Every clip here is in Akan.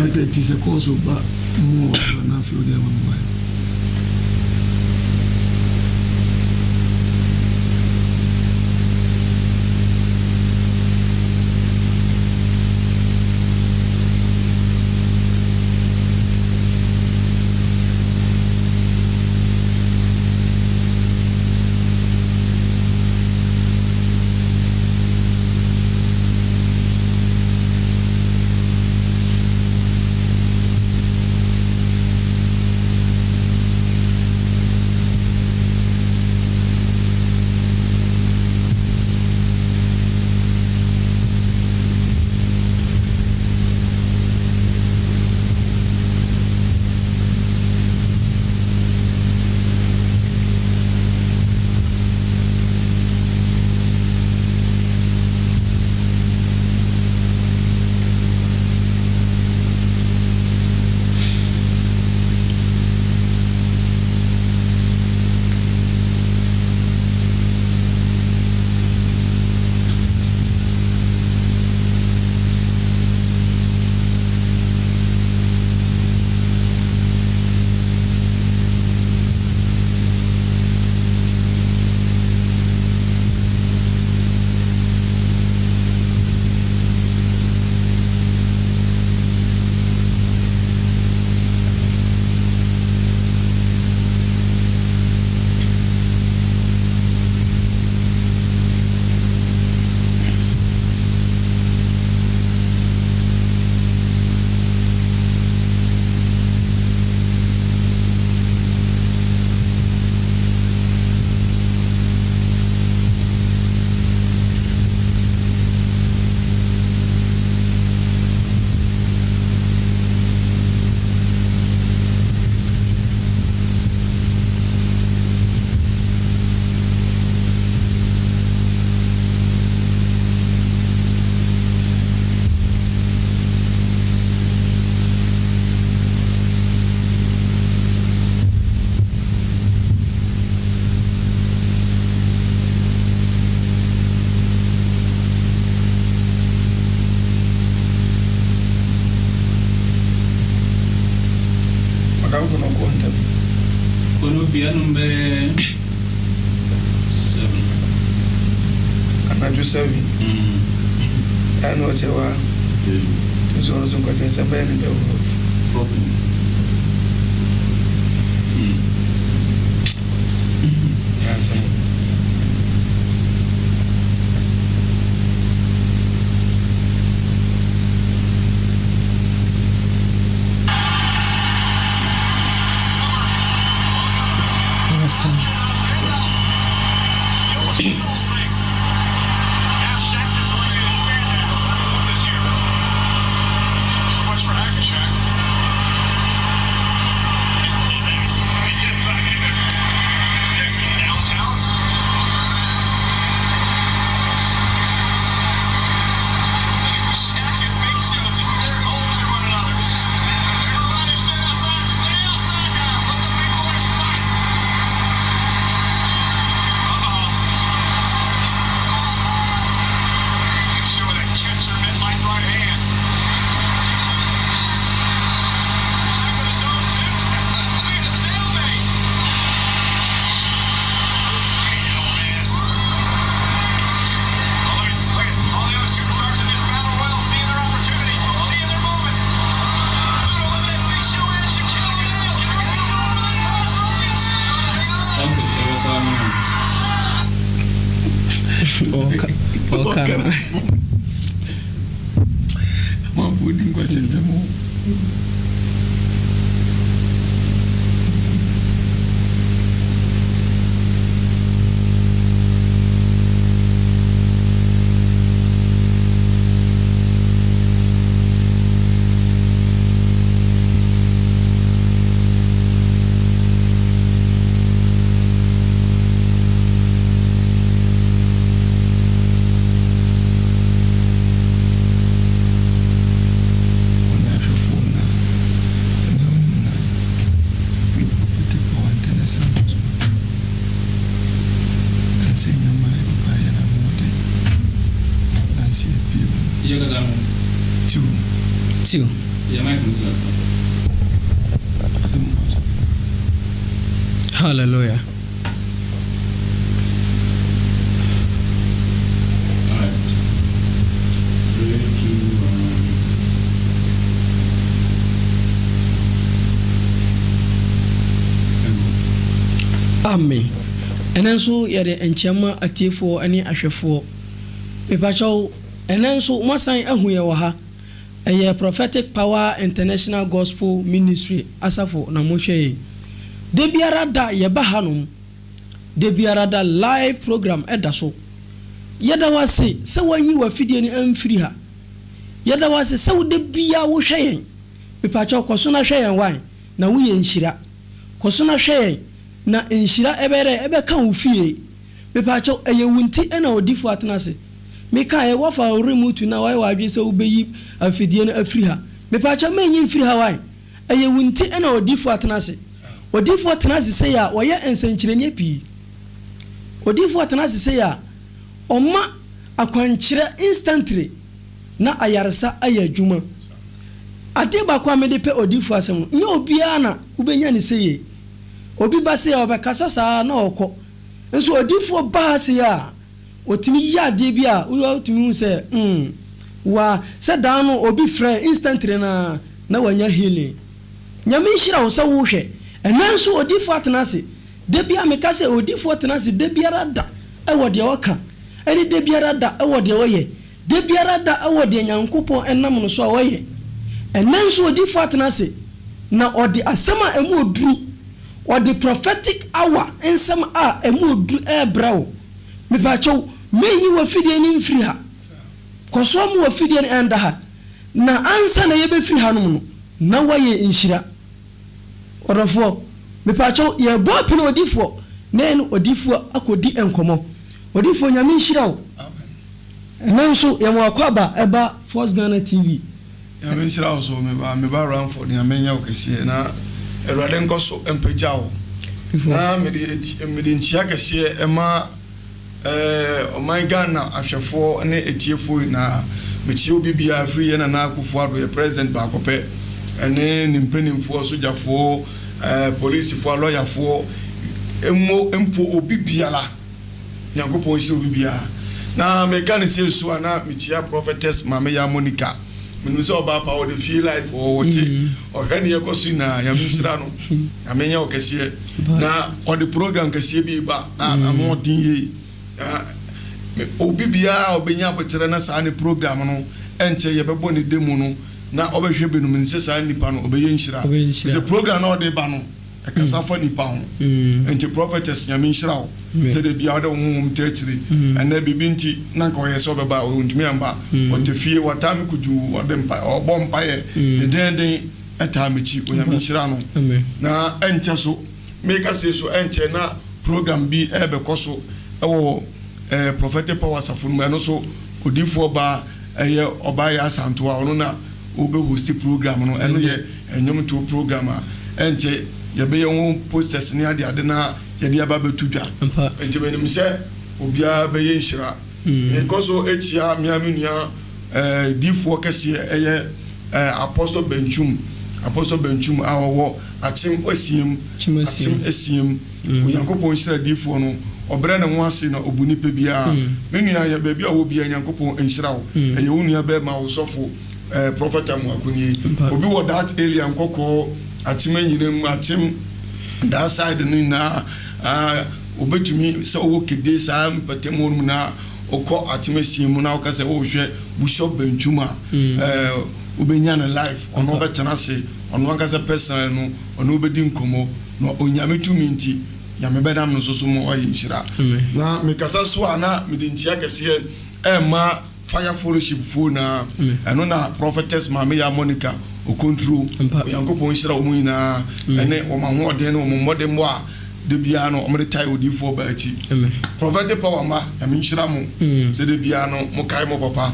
it is a cause of more than I feel there one. Via number 7. Another 7. I know what you are. There's also a question about the world. Hallelujah. Amen. And then so yet and chama a tea for any asher for Pipacho, and then so must sign a huyawaha a prophetic power international gospel ministry asafo na moshe de biara da ye bahanum de biara da live program edaso yeda wase se wanyi wa fidie ni amfiri ha yeda wase se wo de bia wo hweyen Pipacho koso na hweyen wan na wo ye nhira koso na hweyen na enhira ebe kan wo fie Pipacho eye wunti ena odifo atenase meka e wafa remote na wai wa se ubeyi afidie na afiri ha Pipacho menyi mfiri ha wai eye wunti ena odifo atenase se ya oye ensankyerene pii odifo atenase se ya oma akwankyere instantly na ayaresa ayadwuma ade ba kwa mede pe odifo asem nya obia na ubenya ne seye obi ba se ya obekasa saa na okọ nso odifo ba se ya otimi ya de bia wo otimi hu se wa se dan no obi frɛ instantly na wanya healing nyame hira wo se wo hwɛ enanso odifo atenase de bia meka se odifo atenase de biara da ewo de woka eni de biara da ewo de woye de biara da ewo de nyankopon enam no so woye enanso odifo atenase na odi asema emu oduru odi prophetic hour ensem a emu oduru ebrawo Pipacho meyi wa fidie ni mfiri ha koso mu wa fidie ni enda ha na ansa na yebe firi ha no na waye nhira orofo Pipacho ye bo pino odifo na enu odifo akodi enkomo odifo nyame nhira wo nanso ye mo akwaba eba Force Ghana TV nyame nhira wo so me ba Ramford nyame nya okese na erade nkoso empagya wo na me nchia kese ema my Ghana ahwefo ne etiefo na mechi obi bia free na na akufo ado ye president ba kope ene nimpenimfo sojafo police fo lawyer fo empo obi bia la nyankopon shi obi bia na me kan se so na mechia prophetess mama ya Monica me so ba pa o de feel life o wote o hane ye kosu na ya misra no amenya o kese na o de program kese bi ba na mo din ye obi bia obenya abotire na saa ne program no enche ye bebo ne demu no na obehwe benum nse saa nipa no obeye nhira se program na ode ba no ekasa fa nipa ho enche prophetess nyame nhira wo se de bia ode wo mtechiri ena bibinti na nka oyese obeba o ntumi amba o tefie watam kuju ode mpa obo mpa ye den etamechi onyame nhira no na enche so make say so enche na program bi ebe koso ewo prophetic power safunu no so odifo ba eye oba ya santo a ono na obe host program no eno ye enyom to program a enche ye be ye posters ni ade na ye dia ba betudwa enche benim se obia be ye nhira because echia miamenua difo kese eye apostle benchum awo achim esiem uyankopon nhira difo no obere na nwase na obuni pe bia menua ya ba bia wo bia nyankopon nhira wo eye wonua be ma wo sofo prophet amwakuni obi wo that area nkoko achime nyinem achim that side ni na obetumi se wo kede sa mpatemo mu na okọ achime siemu na okase wo hwe bishop benchuma obenya na life ono betena se ono akase personal no ono obedi nkomo no onyame tumi nti nyame bedam no so mo oyi nhira na mekasa so ana medinchia kese ma fire fellowship fo na eno na prophetess mama ya Monica okontro yankopon nhira omu ina ene o ma ho ode no mo modem wa de bia no o me tai odifo ba achi prophetic power ma nyame nhira mo se de bia no mo kai mo papa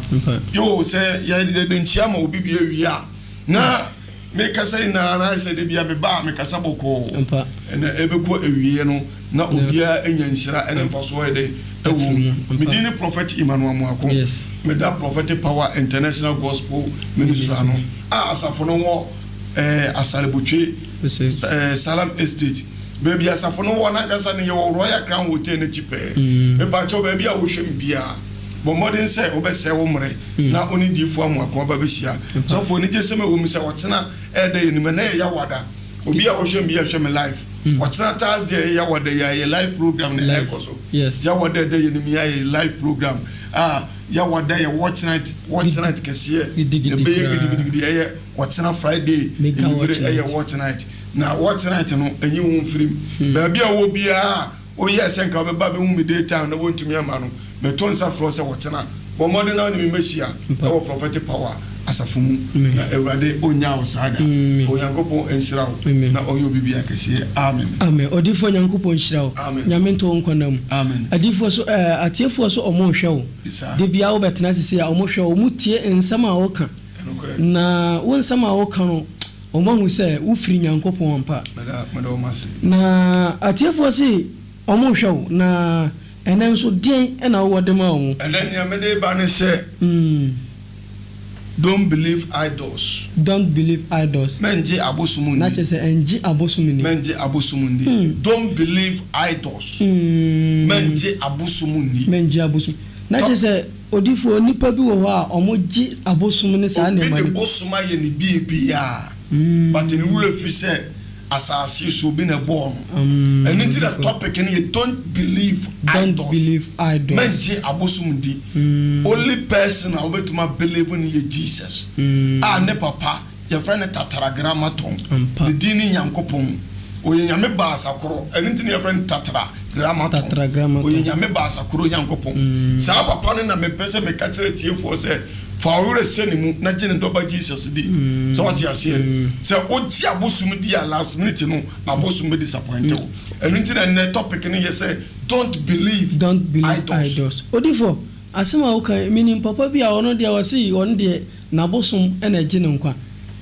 yo se ya de nchia ma obi bia wi a na me kasa na se de bia me ba me kasa boko ene ebeko ewie no na obia enya nhyira ene mfaso ede ewu medine prophet Emmanuel Muako me da prophetic power international gospel ministry ano asafo no wo asalebotwe Salam Estate baby asafo no wo na kasa ne ye Royal Crown Hotel na chipe e ba cho baby a wo hwem bia bo modern say obese wo mre na oni difo Muako ba behia so fo ni jeseme wo mi say wotena ede ye ni me na ya wada obi a wo hwem bia hwem live wotena Thursday ya wada ya live program na ekoso ya wada de ye ni ya live program ya wada ya watch night kesiye be gidigidi ya wotena Friday ya watch night na watch night no enyi wo mfirim ba bia wo bia o yes enka be ba be hu me data na wontumi ama no me tonsa fro se wotena bo modern na ni meshia e prophetic power asafumu na ewade onya osada onyankopo enshirawo na oyo bibia kesiye amen odifo nyankopo enshirawo nyamento nkonam adifo so atiefo so omo hwewo de bia wo betena sisi ya omo hwewo mutie ensama woka na wonsama woka no omo hu se wo firi nyankopo ampa na atiefo si omo hwewo na enenso den na wo de ma omo enen ya mede ba ne se don't believe idols menje abosumundi na chese enji abosumundi don't believe idols menje abosumundi na chese odifo nipa bi wo ho a omoji abosumundi sa na ma ni bosuma ye ni bia but ni rule fi say asasi so bi na born and into the topic and you don't believe idols menje abosumundi only person I will to believe in Jesus ne papa your friend Tataragrammaton the dini yankopon oyanyame ba asakoro and into your friend Tataragrammaton oyanyame ba asakoro yankopon sa papa no na me pese me ka kire tie for say for we send him na gene doba Jesus di so what you say say oti abosum di last minute no abosum be disappointed and into the topic and you say don't believe idols odifo asema uka meaning papa bia ono dia wasi on de na abosum na gene nkwa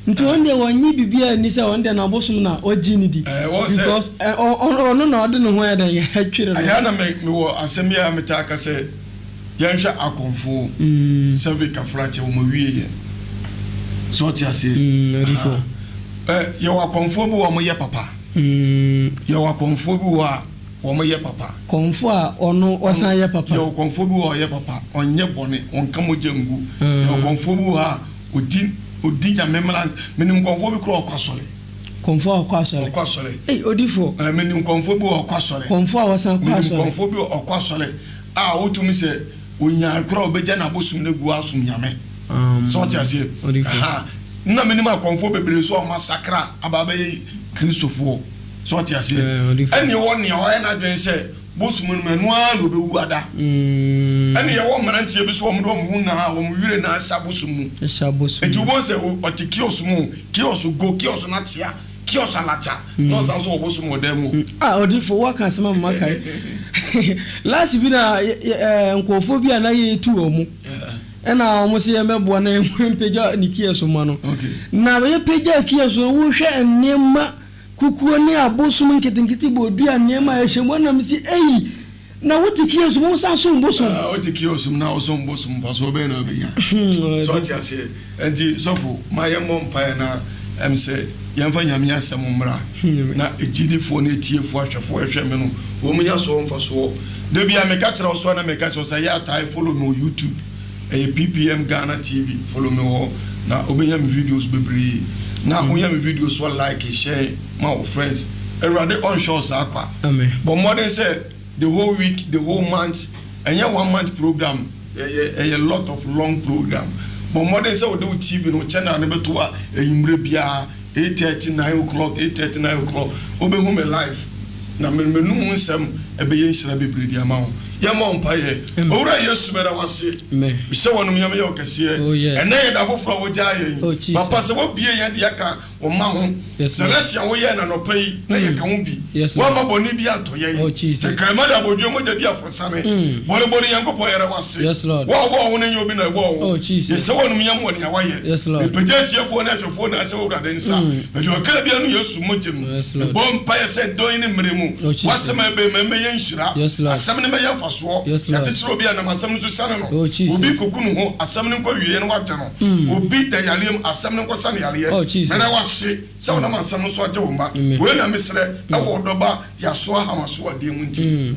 nti on de wonyi bibia ni say on de na abosum na oji ni di because ono na ode no ho ya da ya twere aya na me wo asemia metaka say yansha akonfo serve kafrache wo mawie so ti ase rifo ye wa konfo bi wo mo ye papa ye wa konfo bi wo mo ye papa konfo a ono osan ye papa ye konfo bi wo ye papa onye bone onka mo jengu ye konfo bi wo odi ya memela menim konfo bi kro okwasole konfo okwasole odifo menim konfo bi okwasole konfo a wasan kwasole konfo bi okwasole otumi se onya kro obeja na bosum na gu asum nyame so ti ase na menima konfo bebre so masakra ababe kristofo so ti ase eni woni o na dwen se bosum no manu a no bewu ada eni ye wo mrantie bi so mo do mo na wo mo wire na asabosum eti wo se otiki osum kiosu go kiosu na tia kiosu alacha no san so bosum odemu odifo waka sema makai last bi na nkofo bi na ye tu omu ena omu se mebo na empeja ni kieso ma no na ye peja kieso wo hwe enema kukuo ni abosum nketinkiti bodua nema ye hyemo na msi na wuti kieso mo san so mbosum wuti kieso na o so mbosum faso be na obiya so ti ase enti sofo ma ye mompa na emse yamfa nyame asem mmra na ejidifo na etiefo ahwefo ehwe me no wo munya so mfa so de bia me ka kire so na me ka kire so ya tai follow me on YouTube PPM Ghana TV follow me ho na obenya me videos bebre na onya me videos so like share my friends everybody on show sakwa amen but more than say the whole week the whole month and 1 month program a lot of long program but more than say we do TV no channel na beto a yimre bia 8:39 o'clock obe home live na menum nsem ebe ye nhira bebre di ama yɛma mpaeɛ owura yesu mɛda wase mehyɛ wɔ nom yɛmɛyɛ ɔkɛseɛ ɛnɛ yɛ da foforɔ a wogyaa yɛn papa sɛ wobie yɛn de yɛka wo ma ho sɛlɛsia woyɛ na nɔpa yi na yɛka ho bi woama bɔne bi atɔ yɛn sɛ krama de abɔdwe mogya di afosame bɔrebɔre nyankopɔn yɛrɛ wase woawɔ wo no nyɛ obi na ɛbɔɔ wo yɛhyɛ wɔ nom yɛm wɔ nea woayɛ mepagya atiefoɔ ne ahwɛfoɔ ne ahyɛ wo wurade nsa mede ɔkra bia no yesu mogya mu mebɔ mpaeɛ sɛ dɔn ne mmerɛ mu wasɛm ɛbɛma mɛyɛ nhyira asɛm ne mɛyɛ mfasoɔ yɛkyekyerɛ obi a nam asɛm no so sane no obi koku no ho asɛm no nkɔ wieɛ no wagya no obi da yareɛ mu asɛm no nkɔ sane yareɛ mɛna wahye sɛ wonam asɛm no so agye wo mma wei na mesrɛ ɛwɔ ɔdɔba yɛaso ahamaso adeɛ mu nti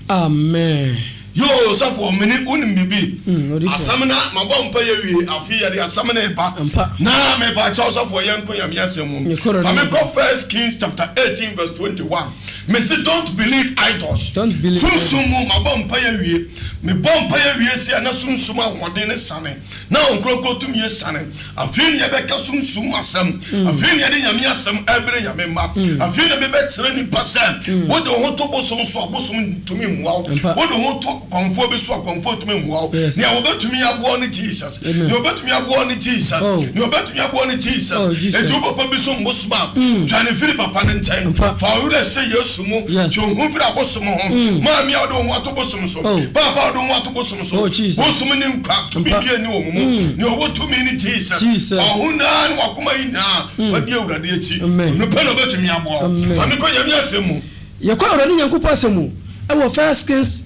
amen yo sɔfo mene wonim bibi asɛm na mabɔ mpa yɛ wie afei yɛde asɛm no ba na mepaakyɛw sɔfo yɛnkɔ nyame asɛm mu fa mekɔ 1 Kings chapter 18 verse 21 mesi don't believe idols sunsum mu mabɔ mpa yɛ wie mebɔ mpa yɛ wie si a na sunsum ahoɔden ne sane na ɔnkurokuro tumi yɛ sane afei ne yɛbɛka sunsum asɛm afei ne yɛde nyame asɛm ɛbere nyame mma afei ne mebɛkyerɛ nnipa sɛ wode wo ho to bosom so a bosom tumi mmoa wo wode wo ho to kɔmfoɔ bi so a kɔmfoɔ tumi mmoa wo nea wɔbɛtumi aboɔ ne Jesus nea wɔbɛtumi aboɔ ne Jesus nea wɔbɛtumi aboɔ ne Jesus ɛti wo papa bi so mbosom a dwane firi papa ne nkyɛn fa wowerɛ sɛ yesu mu nti ohu firi abosom ho maame a wode wo ho ato bosom so papa wode wo ho ato bosom so bosom ne nkwa tumi bia ni wɔ mu nea ɔwɔ tumi ne Jesus ɔho naa ne wakoma yi nyinaa fa di awurade akyi nopɛ na ɔbɛtumi aboɔ fa mekɔ nyame asɛm mu yɛkɔ awurade nyankopɔn asɛm mu ɛwɔ 1 Kings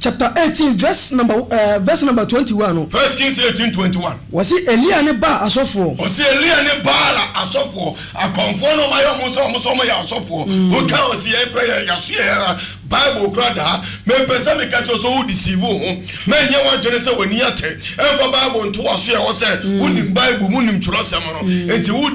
chapter 18 verse number 21 1 Kings 18:21 wasi Elia ne ba asofo wasi Elia ne ba la asofo akonfo no mayo muso mo ya asofo o ka wasi e prayer ya so ya Bible krada me pesa me ka so wo deceive ho me nye wa dwene se wani ate enfa Bible nto waso ya wo se unim Bible munim tro sem no enti wo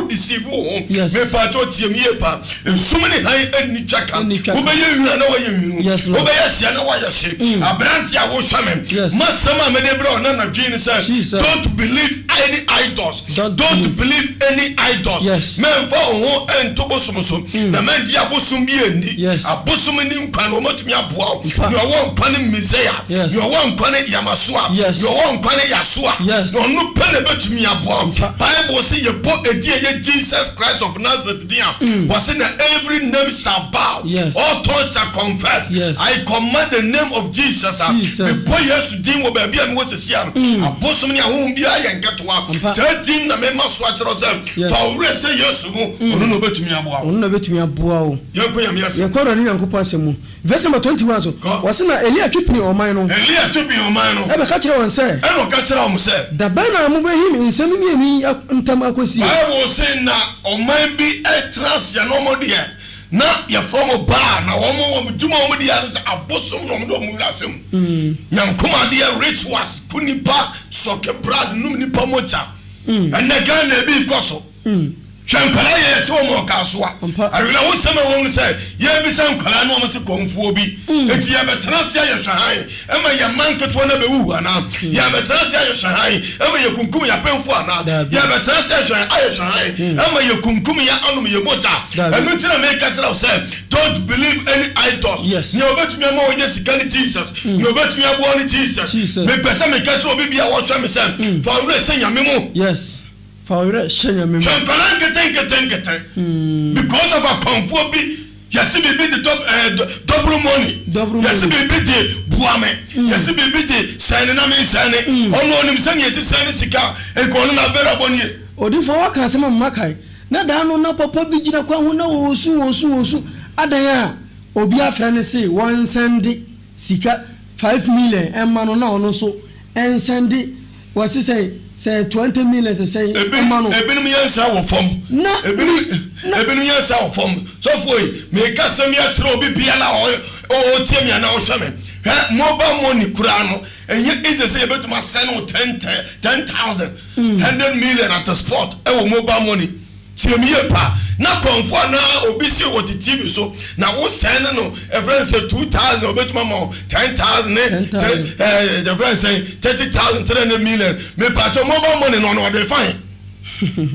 deceive ho me pa to tie me pa ensumne han ani twaka wo be ye nwura na wa ye nwuru wo be ye sia na wa ye abranti a wo hwame masama me de bro na na dwene say don't believe any idols don't believe any idols men fa ho ento bosom so na magi abosom bi endi abosom ni nkwa no matumi aboa ni owo nkwa ni Messiah ni owo nkwa ni Yamasoa ni owo nkwa ni Yasua no no pele betumi aboa Bible say ye po edi ye Jesus Christ of Nazareth dia was in every name shall bow all tongues shall confess I command the name of Jesus before yesu din wo ba bia me wo sesia no abosom ni ahom bia ye nketoa say din na me maso akero say fa wure say yesu mu ono no betumi aboa o yenko yam yas yenko ro ni yankopɔ asɛm mu verse number 21 so was na Elia twepini ɔman no ebe ka kyerɛ wɔn sɛ ɛno ka kyerɛ wɔn sɛ da bana mo behim nsɛm ni ani ntam akosi Bible say na ɔman bi etrasia no mo de na ya from ba na wo djuma wo di ya abosom no do mu rasem nyankoma de rituals kunipa soke brad num nipa mocha enega na bi koso hwankwala ye te wo mo ka so a awela wo sema wo say ye bi san kwala no mo se konfuo bi eti ya betena se ya hwan ema ya manketo na be wu ana ya betena se ya hwan ema ya kunkum ya penfo ana ya betena se ya hwan ema ya kunkum ya anum ye mocha enu tira me ka tira say don't believe any idols ni obetumi ama wo yesika ni Jesus ni obetumi abo ni Jesus me pesa me ka so obi bia wo hwa me say fa wure se nyame mu Faure shenya memo. Chankalanketenkete. Because of a conformity, yes, be the double money. Yes, be the buame. Yes, be the signing a man signing. On him saying, yes, signing sika, and calling a better bonnie. Odi for what can some makai. Na dano na papa bijina kwa huna osu. Adaya, obia friend say, one sandy sika 5 million, and man on no so, and sandy, what's he say? Say 20 million say ebinum yansa wo fom ebinum yansa wo fom so foi me ka sami atro obi bia na o tie mi na o hweme mobile money kura no enye is say betuma send 10,000 100 million at the spot e wo mobile money tie mi pa na konfo na obi si wo TV so na wo send no everyone say 2,000 obetuma mo 10,000 the friend say 30,000 300 million me patch mobile money no dey fine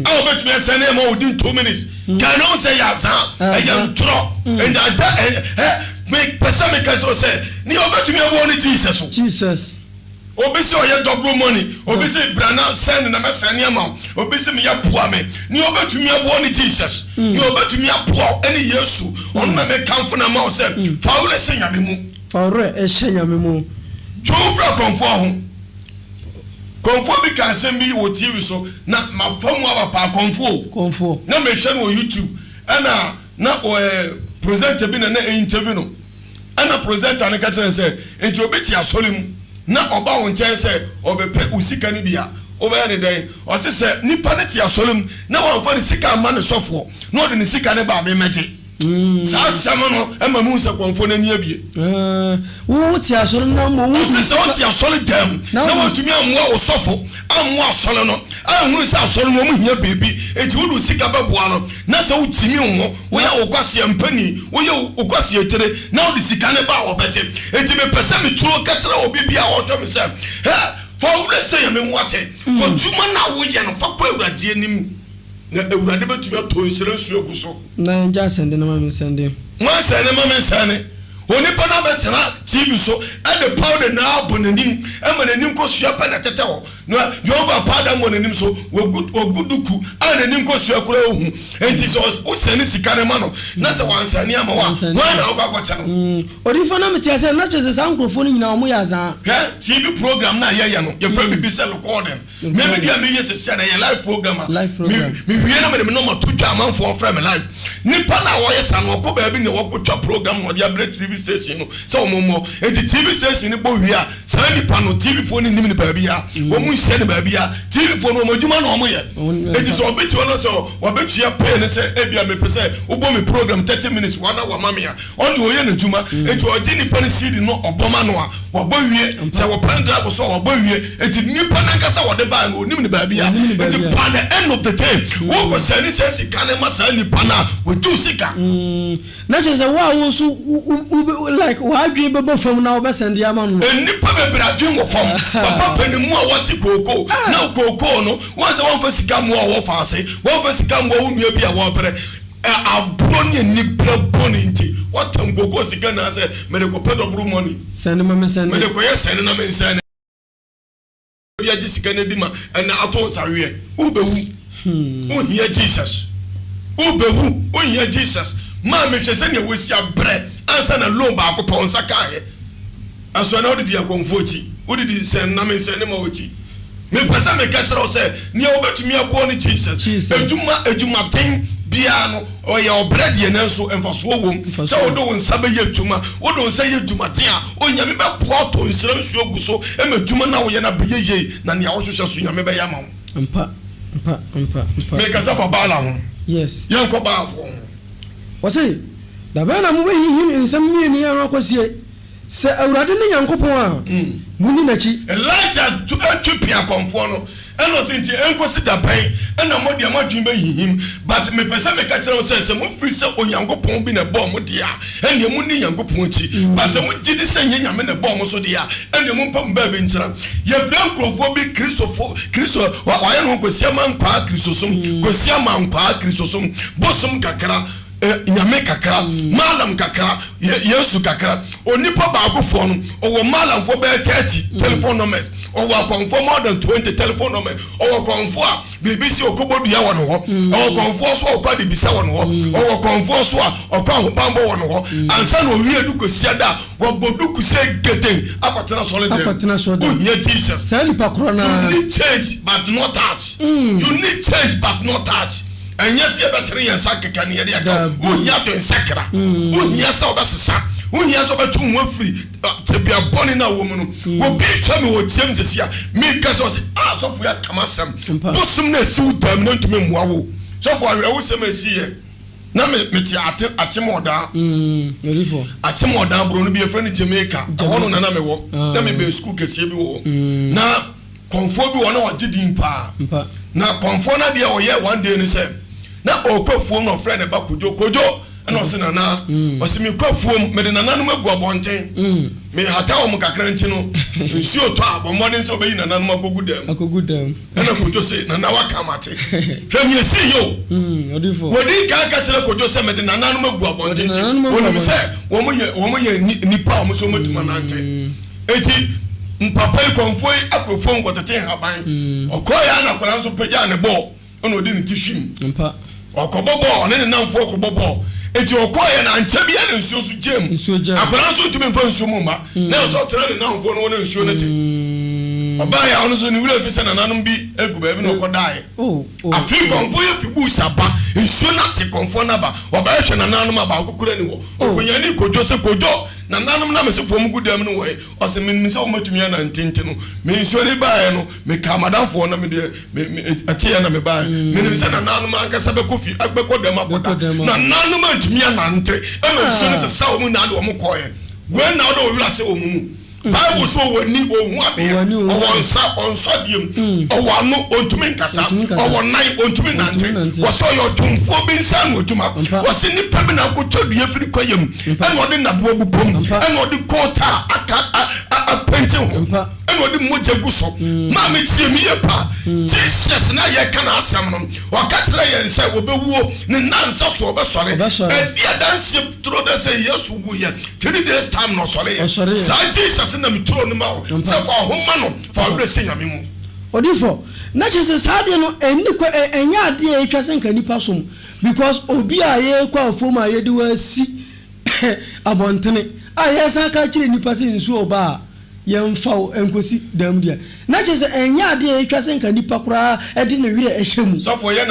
I bet me send him within 2 minutes can no say yasa I am tro and me pesa me ka so say ni obetumi abo ni Jesus obi se oye double money obi se brana send na me send am obi se me ya poa me ni obetumi abo ni Jesus ni obetumi apoa eni Yesu on na me kamfo na ma o say fa wo le se nyame mu Jofra konfo bi kan sem bi wo TV so na mafamu abapa konfo na me hwe no YouTube ana na presenter bi na interview no ana presenter na ka tell say enti obeti asolem na oba won chen say obepe usika ni bia oba ne den o se say nipa ne ti asolem na wan fa ni sika ma ne sofo na odi ni sika ne ba be meje sa samono ema mu se konfo na ni abie wo ti asole na mo wo se o ti asole dem na wo tumi amwa osofo amwa asole no ahunu se asole mo mu hia bebi eti wo du sika beboa no na se wo timi wo wo ya okwase empani wo ya okwase etere na wo di sika ne ba wo bete eti me pese me tuo katere obi bia wo hwe me se for wo le se ya me nwate wo tuma na wo ye no fa kwa awurade anim na awurade betumi ato nsire nsuo gu so na nja sende na ma sende ma sende oni pana betena TV so and the powder na abonanim emanim ko sua pa na tete ho no yova powder monanim so oguduku ananim ko sua kura ohu enti so o sene sika ne ma no na se wansani ama wa na okwacha no odi fana metia se na chese sankrofo ni nyina omo ya za TV program na ye no ye fra BBC recording maybe dia me yes se na ye live program me wie na me no ma tudwa amanfo fra me live ni pa na wo ye sa no ko ba bi ne wo ko twa program no dia break TV station no so momo enti TV station ni bo wi a sa ni pa no TV phone ni nim ni ba bi a wo mu hye ni ba bi a TV phone mo djuma no mo ye enti so obeti ono so obetu ya pay ne se ebia me pese obo me program 30 minutes 1 hour mamia on the oye na djuma enti odi ni pa ni CD no oboma no a wo bo wie se wo pendrive so wo bo wie enti ni pa na nkasa wo de ba no nim ni ba bi a enti pa the end of the day wo ko sani se sika ne ma sa ni pa na wo du sika na chese wo so like why dream bebo from now be send ya man nipa be bradwin wo fam papa panimu a wati koko na koko no once one for sika mu a wo fa ase one for sika mu wo nua bi a wo pere abro ni breboni nti watam koko sika na se me de ko pedo bro money send me send me de ko yes send na me send bi a sika na di ma na ato sawe ubewu ohia Jesus ubewu ohia Jesus ma me hwese ne wosi abre ansa na loan ba akopon nsa kae aso na odidi akonfoti odidi sen na me sen ma oti me pesa me ka kire o se ne obetumi abo ni Jesus ejuma ten bia no o ya obrede ye nanso emfaso wom se odo nsa be ye ejuma odo nsa ye ejuma ten a o nya me be bo to nsira nsuo gu so e ma ejuma na wo ye na be ye na ne a wo hwehwe so nya me be ya ma mpa me ka safa bala ho yes yanko ba afo wase da bana mu hihim nsam mi ni an akosie se awurade ne yankopon a muni nachi Elijah to Ethiopia konfo no eno sinti enkosi da ban ena modi amadwin ba hihim but me pese me ka kire se mu free se onyankopon bi na bo mo dia ene mu ni yankopon chi ba se mu gidi se nyame na bo mo so dia ene mu pam ba bi nkira ye fran krofo bi kristo wa ye no kosi amankwa kristosum kosi amankwa kristosum bosum kakra nyame kakra malam kakra yesu kakra onipa ba akofo no owo malam fo be 30 telephone numbers owo konfo more than 20 telephone numbers owo konfo a BBC okobodu ya wono ho owo konfo so okwa de bisa wono ho owo konfo so a okwa hobambo wono ho ansa no wi edukosia da wo boduku se geten apatena solid oh Jesus sali pakro na you need change but not touch you need change but not touch and yes ye better yen sakeka ne ye aka onya to nsakra onya sa obesesa onya so betu nwa free tebia boni na wo mu no wo bi twame wo tiem sesia mi ka so se so fu ya kamasam bosum na si udam na ntumi mmoa wo so fu awe wo sem asiye na me ti atemoda elifo atemoda bro no bi e friend Jamaica hono na me wo na me be school kese bi wo na konfo bi wo na wagidin pa na konfo na de o ye one day ni say na okofo no friend ba kojo ɛna ɔse nana ɔse me kwafuom me de nananom agu abɔnten me hata wo mo kakra nti no nsuo tɔ abɔmmɔden sɛ ɔbɛyi nananom akɔgu dam ɛna kodwo se nana waka mate hwɛ me esi yo wodi ka kyerɛ kodwo sɛ me de nananom agu abɔnten wonim sɛ wɔn yɛ nipa wɔn so motuma nante eti mpapa yi konfo yi akofo nkɔtete haban ɔkɔya na akɔla nso pagya ne bɔ ɛna ɔde ne ti hwim ɔkɔbɔbɔ ɔne ne namfo ɔkɔbɔbɔ eti ɔkɔya na nkyɛ bi ana nsuo so gyem akɔla nso ntumi mfa nsuo mu ma na nso ɔtena ne namfo no wɔne nsuo no te ɔbaa ya ɔno so ne wura fi sɛ nananom bi egu baabi na ɔkɔdae afi konfo yɛ fi bu saba nsuo na te konfo na ba ɔbaa hwɛ nananom aba akokura ni wɔ ɔkɔnyani kodwo sɛ kodwo nananom na mese fom gudam no wɔ ɔsɛ me sɛ ɔmatumi ana ntente no me nsuo ne bae no me ka madamfo na me de atie na me bae me ne sɛ nananom ankasa bɛkɔ fi agbɛkɔ dam akɔda nananom antumi anante ɛma nsuo ne sɛ sa mu na ade ɔmo kɔɛ wɛ na ɔde ɔwura sɛ ɔmo mu Bible so woni ohu ade ɔwɔ nsa ɔnsɔdiem ɔwɔ ano ontumi nkasa ɔwɔ nan ontumi nante wɔsɛ ɔyɛ ɔtomfoɔ bi nsa no otuma wɔsɛ nipa bi na akɔtɔ dua firi kwayam ɛna ɔde nadoa bubom ɛna ɔde kɔɔta apɛnte ho ɛna ɔde mogya gu so maa me tie mi yɛ pa Jesus na yɛ ka na asɛm no ɔka kyerɛ yɛn sɛ wɔbɛwuo ne nansa so ɔbɛsɔre ɛdi adanse toro dɛ sɛ Yesu wu yɛ 3 days time na ɔsɔre yɛ saa Jesus na me toro no ma sɛ fa homa no fa wure sɛ nyame mu odifo na kyerɛ saa de no ɛni kwa ɛnya ade a etwa sɛ nka nipa som because obi a yɛ kwa afom a yɛde wa si abontene a yɛ san ka kyerɛ nipa sɛ nsu oba yɛmfa enkosi dam dia na kyerɛ sɛ ɛnya ade a etwa sɛ nka nipa kora ɛde ne wire ɛhyɛ mu sɔfo yɛ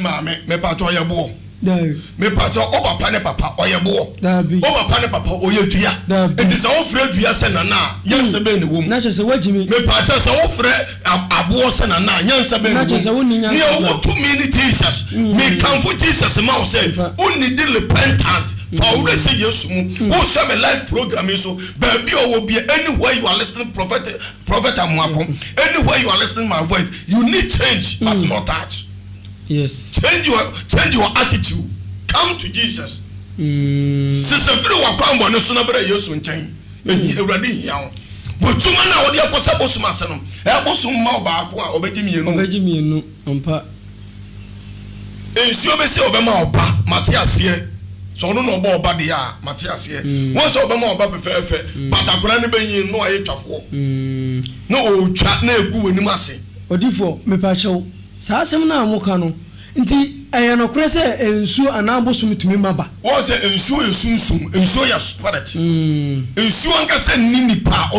maame me pa to yɛ bo me pa to papa ne papa oyɛ bo papa ne papa oyɛ dua enti sɛ wo frɛ dua sɛ nana yɛnse bɛ ne wom na kyerɛ sɛ wagimi me pa to sɛ wo frɛ aboɔ sɛ nana yɛnse bɛ ne wom ne wo to me ni Jesus me kanfo Jesus ma wo sɛ unni repentant for we say yes mu wo show me live program so baby o be anywhere you are listening prophet Amuako anywhere you are listening my voice you need change but not touch. Yes. Change your attitude. Come to Jesus. Sister free wa kwambo ne so na bere Yesu nchen. Eyi Ewurade hiawo. Botuma na wode akosa bosuma se no. E bosum ma obaako a obeji mienu. Ampa. Ensuo be se obema oba Matias ye. So no no oba de a Matias ye. Won so obema oba fefefe. Patakora ne benyin no aye twafo. No o twa na egu wenim ase. Odifo me pa chew. Saa asɛm na amoka no nti ɛyɛ no kore sɛ ensuo anabosum tumi maba wo sɛ ensuo yɛ sunsum ensuo yɛ spirit ensuo anka sɛ nipa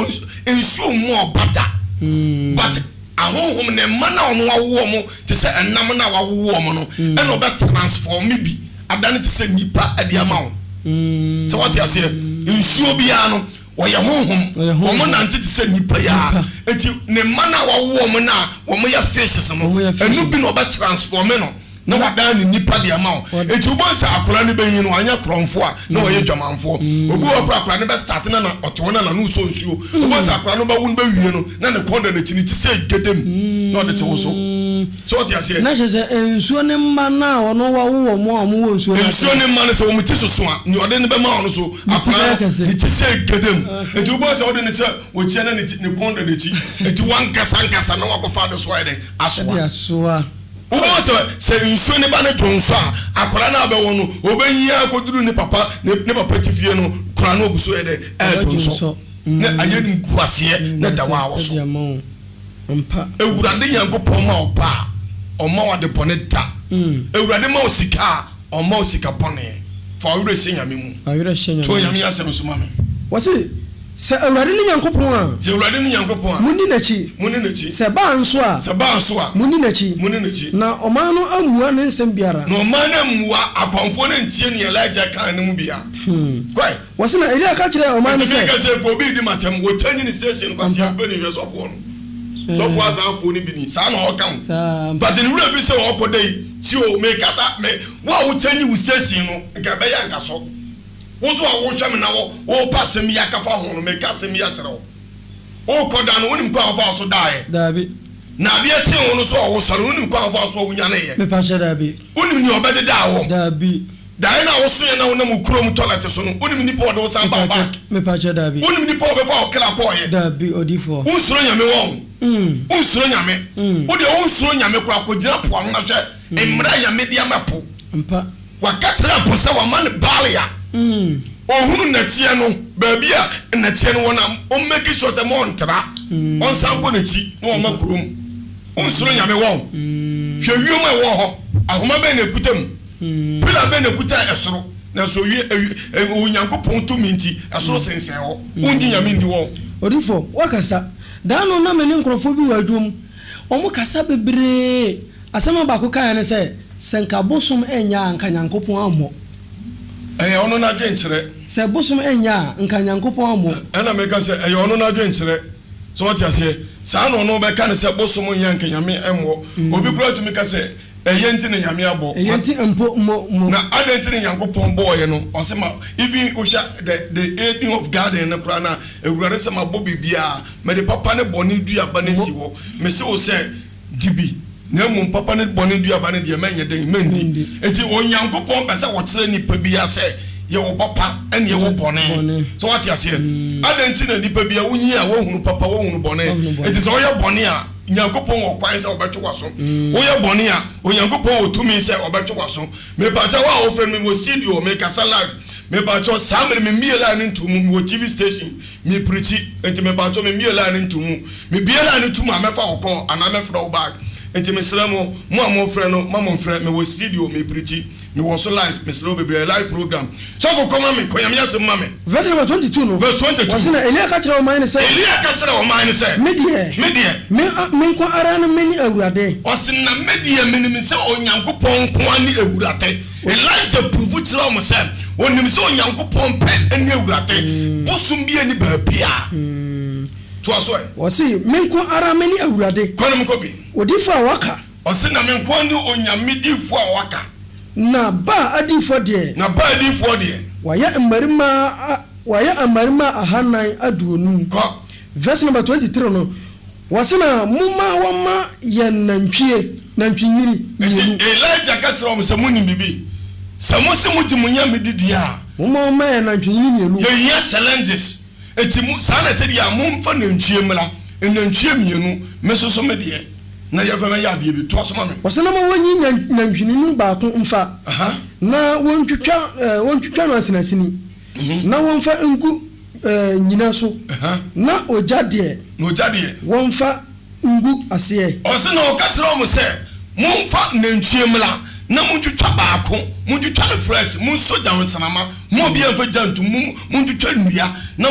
ensuo mu obada but ahohom ne mana ono awo mo te sɛ enam na wawo mo no ɛna oba transform bi adane te sɛ nipa ade ama wo sɛ what you say ensuo bia no wɔyɛ honhom wɔn nante te sɛ nipa ya eti ne mana wawo wɔn na wɔn yɛ fishes no enu bi na ɔbɛ transform no na wadan ne nipa de ama wo eti wo sɛ akora ne bɛyin no anya krɔmfo a na wɔyɛ dwamanfo obi wɔ akora ne bɛ start na ɔte na no so nsuo wo sɛ akora no bɛ wo no bɛ wie no na ne kɔnda ne tini te sɛ gedem na ɔde te wo so so what you say na sɛ nsuo ne mma na ɔno wawo mo a mo wɔ nsuo ne mma ne sɛ wo mti so a ne ɔde ne bɛ ma ɔno so akora ne te sɛ gedem eti wo sɛ ɔde ne sɛ wo kyɛ na ne kɔnda ne ti eti wan kasa na wakɔfa de so ayɛ asoa Ubo se nsuo ne ba ne tonso a akora na abɛwo no obɛyia akoduru ne papa tifie no kora no oguso yɛ de tonso ne aye ni kuase ne da wa wo so mpa Ewurade Nyankopɔn ma oba ɔma wa de bɔne da Ewurade ma osika ɔma osika bɔne fa awure hyɛ nyame mu to nyame asɛm so ma me wɔse sɛ Ewurade ne Nyankopɔn a muni nachi sɛ ba nso a muni nachi na ɔman no amua ne nsɛm biara na ɔman no amua akɔmfo ne ntie ne Elijah kan ne mu bia kwai wɔse na Elia ka kyerɛ ɔman no sɛ ko bi di matam wɔtanyi ne station kwasi abani hwɛ sɔfo no sɔfo azafo ne bi ni saa na ɔka but ne wura bi sɛ ɔkɔdai si o me kasa me wa wɔtanyi wo station no nka bɛyɛ anka so woso a wo hwɛ me na wo pasem ya kafa ho no me kasem ya kyerɛ wo koda no wonim kwa afa so dae na bia tie wo no so wo sɔre wonim kwa afa so wo nya ne ye me pa hyɛ dabi wonim ni obɛde da wo Diana also na wonam krom toilet so no wonim nipa wo do san ba back me pa che da bi wonim nipa wo be fa okela ko ye da bi odifo unsuro nyame won unsuro nyame wo de unsuro nyame ko akogina po an na hwe emra nyame dia mapo mpa wakatira po se wa man balia ohunu natie no ba bia natie no wona o make sure se mo ntra on san ko nachi no o makrom unsuro nyame won hwe wiom e wo ho ahoma be na kutam pila be na kuta esoro na so wi onyankopon to minti esoro sensen ho unji nyame ndi wo odifo wakasa dano na meni nkrofo bi wadwom omo kasa bebre asema ba ko kan ne se senka bosom enya anka nyankopon amo ono na dwen kire se bosom enya anka nyankopon amo ana me ka se ono na dwen kire so what you say sa no be kan se bosom enya anka nyame emo obi kura to me ka se eyenti ne nyame abo eyenti mpo mo na adenti ne yankopon boye no osema even osha the aiding of God na kura na ewurare se ma bo bibia me de papa ne boni duaba ne siwo me se o se dibi na mu papa ne boni duaba ne de menye den mendi enti onyankopon pese wo kire nipa bia se ye wo papa ene ye wo boni so what you say adenti na nipa bia wunyi a wo hunu papa wo hunu boni enti so ye boni a nyankopon wo kwan se obeto kwaso wo ye boni a onyankopon wo tumi se obeto kwaso me bacha wa ofren me wo studio me kasa live me bacha samre me miela ni ntumu wo TV station me preach enti me bacha me miela ni ntumu me biela ni ntumu amefa okon ana mefra wo bag enti me sramo mo amofre no mama mfre me wo studio me preach me wo so live me sramo be live program so for come me koyam yasem mame verse number 22 no verse 22 wasina Elia ka kire o man se Elia ka kire o man se medie me nko ara na meni awurade wasina medie menim se onyankopon ko ani awurade Elijah prove kire o mo se onim se onyankopon pe ani awurade bosum bi ani ba bia to aso wasi me nko ara meni awurade konem ko bi odifo awaka wasina me nko ani onyamedifo awaka na ba adifo de waya amarima ahanan aduonu ko verse number 23 no wasina muma wama ye nantwinyiri Elijah ka kire o se muni bibi samosi mujimunya medidia muma wama ye nantwinyiri mienu ye challenges etimu sana tedia mumfa nantwie mla nantwie mienu mesoso medie na ye fama ya de bi to asoma me wasina ma wonyi nantwininu ba ko mfa na wontwitwa no asinasini na wonfa ngu nyina so na ojade wonfa ngu ase osina o ka tire o mo se mumfa nantwie mla na muntwitwa ba ko muntwitwa no fresh mun soja nsanama mo bia fa jantu muntwitwa nnua na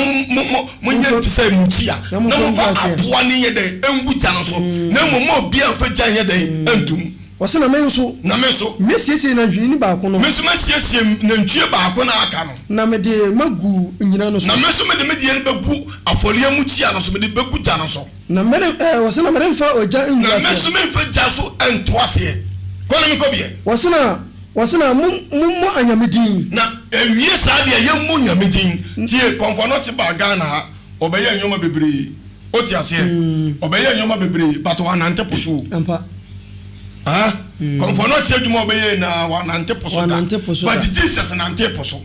munye tse mutia na mumfa aboa ne ye den engu jan so na mo bia fa jan ye den antum wasina menso na menso mesiesie na nhwini ba ko no menso mesiesie na ntwie ba ko na aka no na me de magu nyina no so na menso me de ye begu afolia mutia no so me de begu jan no so na mere wasina mere mfa oja ngu ase na menso me mfa jan so ento ase kono mi ko bie wasina mummo anyamedin na ewie saa de ye mummo anyamedin tie konfono ti ba Ghana ha obeye nyoma bebre oti ase obeye nyoma bebre but wanante poso ampa konfono ti adwuma obeye na wanante poso but Jesus na ante poso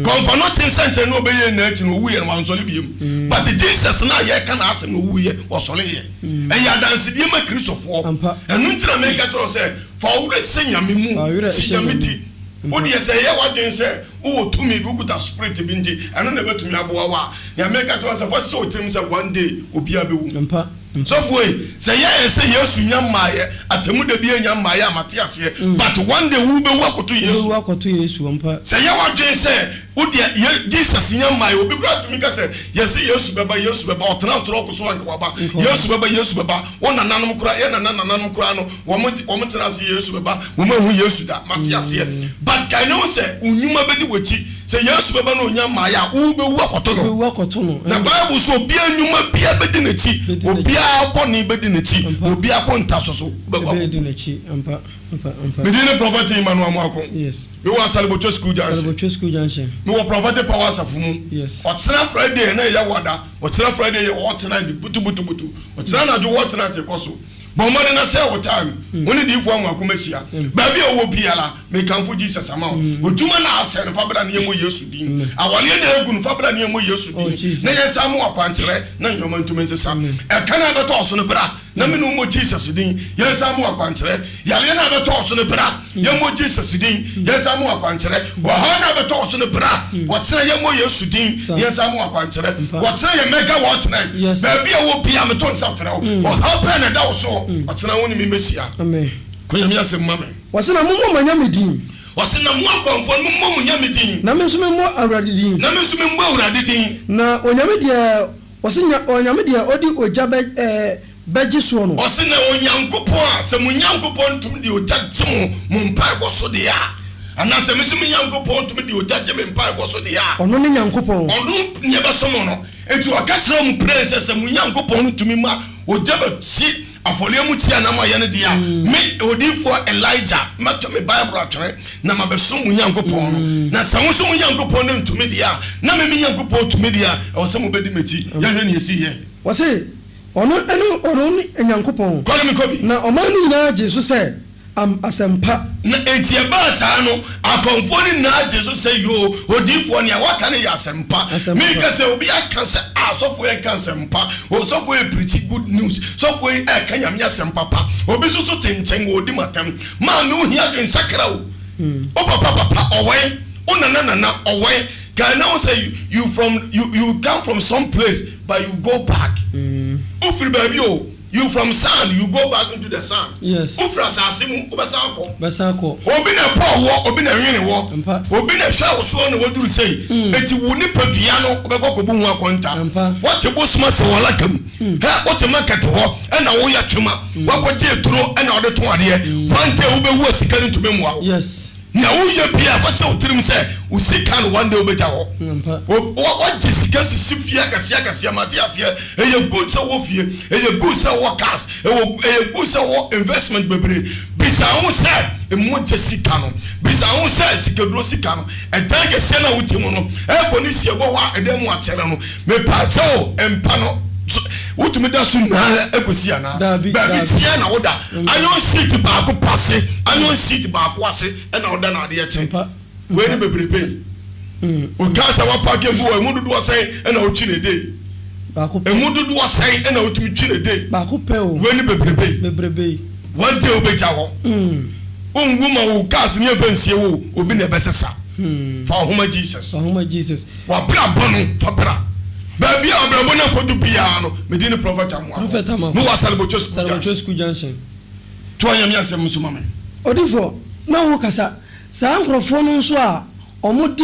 konfono ti sente no obeye na ati no wuye na wansole biem but Jesus na ye ka na ase no wuye osole ye eya danse die ma Kristofo enu ntina me ka tro se fa wure senyame mu senyameti odi ese ye wadwen se o tumi bi ukuta spirit bi nti eno na betumi aboa wa ya me ka tro se fa se o tirim se one day obi abewu so foi se ye ese Yesu nyamaye atemu de bi nyamaye amate ase but one day wu be wakoto Yesu ampa se ye wadwen se odi Jesus nyamaye obi bra tumi ka se yesi Yesu beba otena tro ko so anka waba Yesu beba wona nanom kura ye nanom kura no wo tena se Yesu beba wo ma hu Yesu da mate ase but kai no se unyuma bedi wachi se Yesu beba no nyamaye wu be wakoto no na Bible so bia nyuma bia bedi na chi obi aboni bedi na chi obi akonta so bedi na chi ampa medine prophet Emmanuel Mwako yes we wa Salibotwe school junction me wa prophet power safumu yes otsena Friday na ya wada otsena Friday ya otsena di butu otsena na jo otsena te koso but more than a sell time when it is one wakumesia baby o biala me kamfo Jesus ama otuma na asen fabra na yemu Yesu din awale na egun fabra na yemu Yesu din na yesamu akwantere na nyoma ntuma nsesa e kana beto so no bra na me no mo Jesus din yesamu akwantere yale na beto so no bra yemu Jesus din yesamu akwantere wa ha na beto so no bra wotsena yemu Yesu din yesamu akwantere wotsena ye mega what na baby o bia me to nsafra o ha pa na da so wotsena woni me mesia amen ko yami asem mame wasena mumu manyamedin wasena mu akonfo mumu munyamedin na me nso me mo awradedin na me nso me mo awradedin na onyamedie wasenya onyamedie odi oja beje so no wasena onyankopon a se munyankopon tum di ojagye mu mpa go so de a ana se me nso munyankopon tum di ojagye me mpa go so de a ono ne nyankopon ono ne be so no etu akachira mu praise se munyankopon tum ma ojaba si afole mu tia na ma ye ne dia me odifo Elijah mato me Bible atwe na mabeso mu Nyankopon na sanwo so mu Nyankopon ne ntumi dia na me Nyankopon ntumi dia o se mu bedi mechi ya hwe ne yesi ye wose ono Nyankopon kono mi kobi na omanu na Jesus se asempa na etie ba sa no akonfo ni na Jesus say yo odifo ne waka ne ya asempa me ka se obi aka se sofo e kan asempa o sofo e preach good news sofo e kan yam ya asempa pa obi so tenchen odi matam ma me ohia den sakra o papa owe onanana owe can now say you come from some place but you go back ufri baby o you from sand you go back into the sand yes ufra sasimu obesanko obi na po wo obi na hwene wo obi na hwa wo so no woduru sei eti wo ni padua no obekoko hu akonta what bo suma se wala kam ha what market ho na wo ya twema wakoje eturo na ode to ade one day wo be wu asika ntube mu awo yes na wo ye bia fa se otirim se usika no one day obeja ho wo jisika sifia kasia matiasie eye good se wo fie eye good se wo cars eye good se wo investment bebre bisa wo se emu jisika no bisa wo se sikadro sika no edan ke se na wuti mu no e ko ni sie bo wa edem wa chere no me pa che o empa no wotumi da so na ekosi ana ba bi tia na woda ayon sheet ba ko passe ayon sheet ba ko ase na woda na ade ye tempa we ni bebrebe o kasa wa pake bu o mududu wasai na o twine dey ba ko mududu wasai na o tumi twine dey ba ko pe o we ni bebrebe one day obeja ho wuma wo kasa ni evansie wo obi na besesa fa homa Jesus wa bra bono fa bra baby abrabo na kodu bia no medine prophet amwa no wasalbo school junction to anyam yasem so mama odifo na wo kasa sa ankrofo no nso a omudi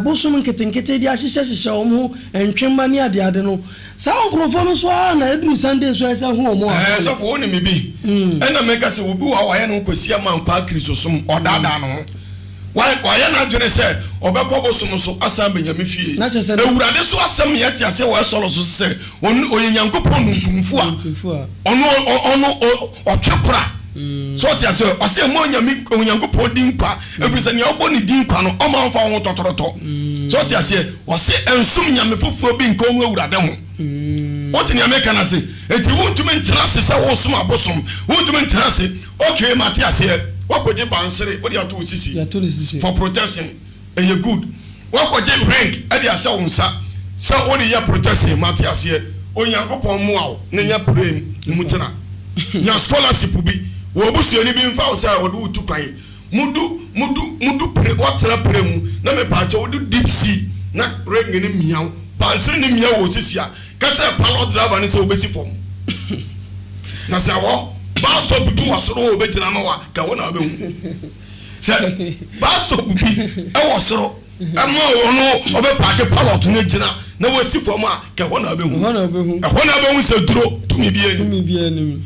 bosum nketenkete di ahyehyehye omo entwemma ni ade no sa ankrofo no so a na edu Sunday so esa hu omo so fo woni me bi ena meka se obi wa waye no kwasia man kwa kristosom odada no why na dwene se obekọ bosom so asa benyame fie ewurade so asem yete ase wo solo so se onyankopo nkumfu a ono otwekora so ti ase ase mo onyankopo dinkwa every se ne obo ni dinkwa no o ma fa ho totoroto so ti ase wase ensum nyame foforo bi nka onwu ewurade ho what in America na se eti wontumi ntena se se wo som abosom wontumi ntena se okay Matias here wakoje bansere odi ato sisi for protection and you good wakoje rank e dia sha wonsa se odi ya protection Matias here onyankopon mu awo na nya brain mu tena nya scholarship bi wo busuani bi mfa wo se wo do utu kwan mudu pre watra pre mu na me pa cha wo do deep sea na rank ni miaw bansere ni miaw wo sisi a kasa pilot driver ni se obesi form na se wo bus stop bi wasoro obejina ma wa ka wona obehu se bus stop bi e wasoro ama wono obe park pilot ni gina na wasi form a ka wona obehu se duro tumi bi enim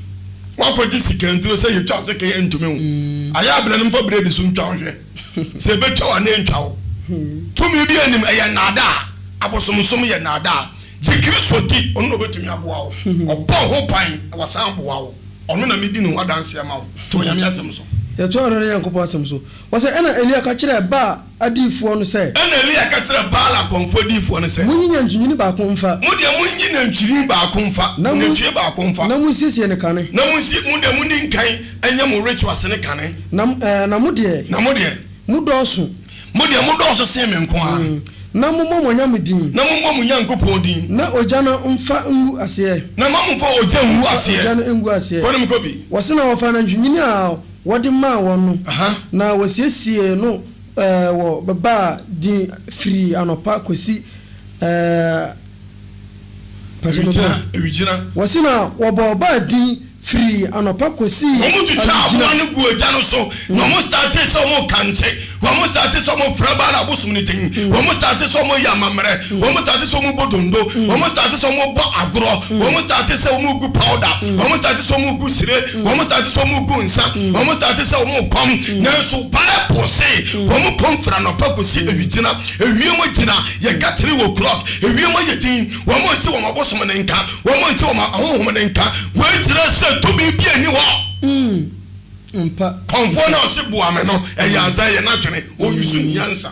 wa ko ji sikanduro se yetwa se ke entumi hu aya bla nim fo bredi so ntwa hwe se betwa wa na ntwa wo tumi bi enim e ya nada abosomsom ye nada Kristo ti ono betumi aboa wo obo ho pan wasan boa wo ono na medi no wadanse ama wo to nyame asem so ya to ɔno ne Yankopɔn asɛm so wɔsɛ ɛna Elia ka kyerɛ ba adiifoɔ no sɛ ɛna Elia ka kyerɛ Baala kɔnfo diifoɔ no sɛ munyi ntwinini baako mfa mo de munyi na ntwiri baako mfa na ntwie baako mfa na munsiesie ne kane na munsi mo de muni nkan ɛnyɛ mo rituals ne kane na mo de mo dɔɔso sen me nko a na mo monya medin na mo mo Nyankopɔn din na ogya no mfa ngu aseɛ na mo mfa ogya ngu aseɛ ogya no ngu aseɛ konem ko bi wɔse na wɔfa na ntwinini a wɔde maa wɔn no na wɔsiesie no wɔ baba din firi anɔpa kosi ewigina wɔse na wɔbɔ ba din free anopa kosi omo tuta amane gu agya no so no mo start so mo kante mo start so mo fraba na bosum ni tin mo start so mo yamamre mo start so mo bodondo mo start so mo bo agro mo start so mo gu powder mo start so mo gu sire mo start so mo gu nsa mo start so mo kom na so bible say mo kom fra anopa kosi ewigina ewie mo gina ye gatri wo clock ewie mo yetin mo nti wo mabosum ne nka mo nti wo ma ahohom ne nka wo tira to be ni wo mpa konfo na se buame no eyanza ye na twene o yusu nyansa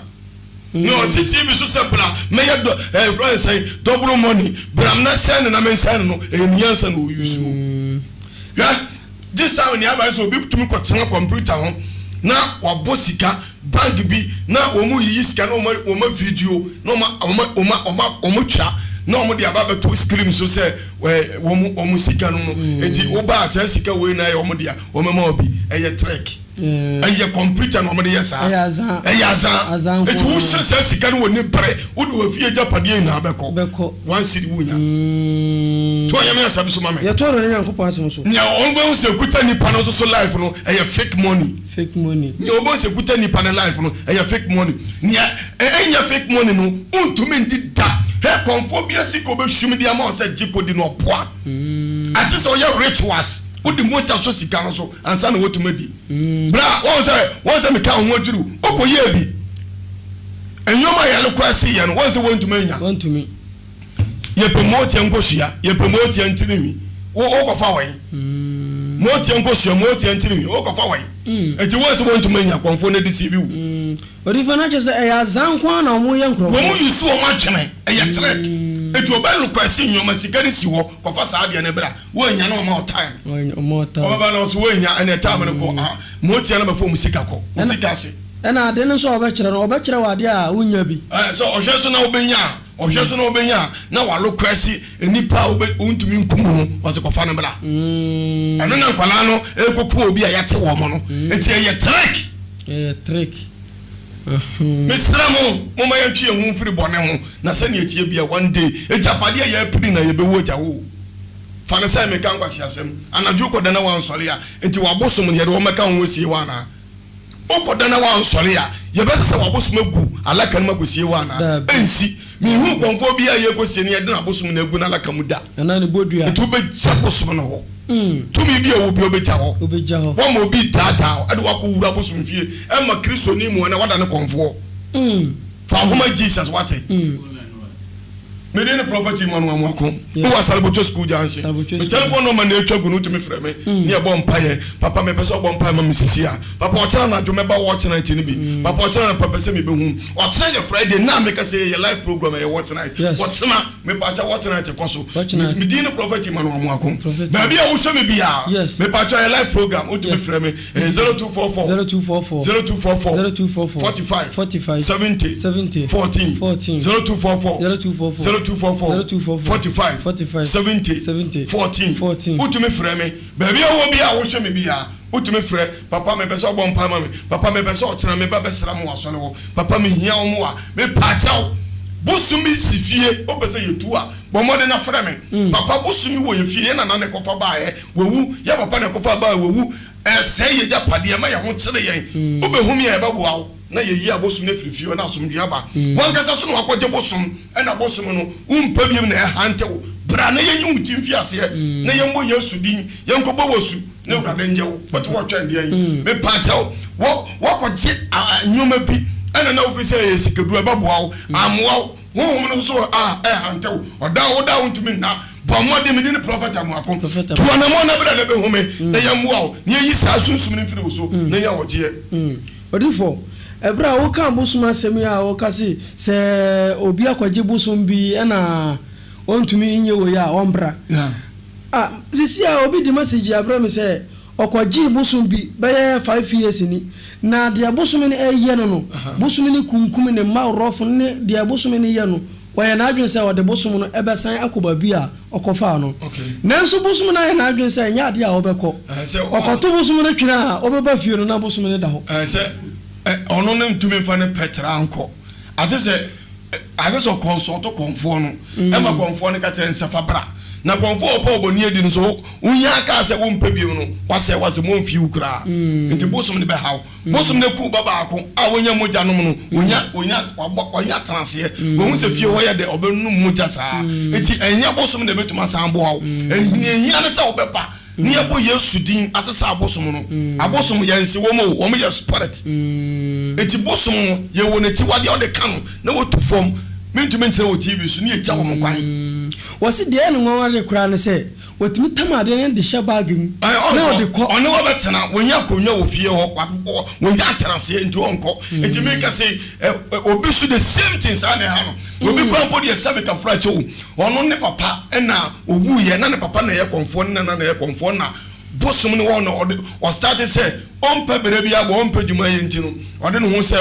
no titi bi so se bra me ye do friend say double money bram na send na men send no nyansa no o yusu ya this time ni aba so obi tumi ko tena computer ho na wabosika bank bi na omu yi sika na o ma video na o ma twa no mo dia baba to scream so say wo mo sika no enti wo ba asa sika we na wo mo dia wo mema obi eye trick eye computer no mo dia sa eye azan enti wo so say sika no woni pere wo do afie japade na abeko one city wunya to ya me asa bi so mama ya to ro ne Yankopɔn asɛm so nya on gbe se kuta ni pa no so life no eye fake money nya obo se kuta ni pa no life no eye fake money nya enya fake money no untumi ndi da he konfobia siko be hwim dia ma o se jipo di no poa ati so ye rituals wo di mota so sika no so ansa na wotumadi bra won se me ka ho aduru okoye bi enyoma ya le kwase ye no won se wontumi ye promote enkohua ye promote antirimi wo kofa wan mote enkohua mote antirimi wo kofa wan eti won se wontumi konfo na deceive wu orifa na chese eya zankwa na omo ye nkro wo mu yusu o ma twene eya trek eti obelu kwase nyoma sikari si wo kofa saa bia na bra wo nya na o ma time o ba na so wo nya ene time ne ko mote na ba fo musika ko musika se ena ade no so obekere no obekere wade a unya bi so ohweso na obenya na walo kwase enipa ontumi nkumu wo se kofa na bra eno na kwala no ekoku obi a yate wo mo no eti eye trek Misramo mama ya twie hu firi bone ho na se ne etie bia one day ejapade ya piri na ye bewo jawo fa na sai me kan kwasi asem anadwo ko dana wa nsole ya enti wabosom ne ye de wo meka ho sie wa na okoda na wa nsole ya ye be se wabosom agu alaka na makosie wa na ensi mi hu konfo bia ye kosie ne ye de na bosom na agu na alaka mu da na ne bodua etu be jabosom no ho tumi bi owo bi obeja ho wo mo bi tata ade wa ko wura bosom fie e ma Kristo ni mu na wada ne konfo fa homa Jesus wate me dey no prophet man wa mwako wo wasaliboto school janse me telephone number na etwa gunu tumi frɛ me ne e bɔ mpaye papa me pese bɔ mpaye ma misisi a papa o kyerɛ na dwome ba watch night ni bi papa o kyerɛ na papa se me be hu o kyerɛ ye Friday na me ka se ye live program ye watch night what sema me pa cha watch night koso me dey no prophet man wa mwako ba bia wo so me bia me pa cha ye live program o tumi frɛ me 0244 45 70 14 0244 45 70 14 utumi frɛ me baabi awo bia wo hwɛ me bia utumi frɛ papa me pese obɔ mpa ma me papa me pese otena me ba besra mo asɔre wo papa me hia wo mo a me paataw bosumi sifie o pese yetu a bomode na frɛ me papa bosumi wo ye fie na ne kofa ba ye wewu ya papa ne kofa ba wewu sɛ ye japade ma ye ho kyere ye obehumi ye ba boawo na ye yi abosom na firifio na asom duaba wankasa so no akɔgye bosom na bosom no umpa biem na hantewo bra na ye nyi utimfi ase na ye mbo yesu din ye nkɔbɔ wosu na wurade njewo but wo twa ndian me paataw wo kɔgye nyoma bi ana na ofisi ye sikedu ba boawo amwoa honhom no so hantew oda ntumi na bomode me di prophet amuako tuana mo na bra na be home na yamwa o ne yi sa sunsum ne firi wo so na ya woje odifo ebra wo kan bosum asemi a wo kase se obi akwaje bosum bi na ontumi nye wo ya ombra sisi a obi di message abra me se okwaje bosum bi be 5 years ni na dia bosum ni eye no bosum ni kunkum ni ma rof ni dia bosum ni ye no waya na adwen se wode bosum no ebesan akoba bi a okofa no nanso bosum na ye na adwen se nya dia obekọ okoto bosum no twina a obeba fie no na bosum ni da ho se ono nem tumi fa ne petra anko atese consult konfo no ma konfo ne ka tere nsefa bra na konfo opa oboni edi no so unya ka se wo mpa bi no wase mo mfi ukura nti bosum ne be hawo bosum ne ku baba ako a wonya moja no no wonya transe wo hu se fie wo ye de obenu moja saa enti enya bosum ne betuma sambo hawo enya ne se obepa ni abo Yesu din asesa abosom no abosom yense wo mo ye spirit enti bosom ye wo ne ti wade o de kan na wo tu fom mentumi ntere wo TV so ni eja wo mo kwan wasi de no wale kura ne se wotimi tamade ne de shabagim na o de ko ono wo betena wonya konwa wo fie ho wonya atanase enti onko enti me ka se obi su the same things ane ha no obi kwa podi e sabe ka fracho ono ne papa na owu ye na ne papa na ye konfo na ye konfo na bosom ne wo no o start say on pebere bia bo on peduma ye enti no o de no ho say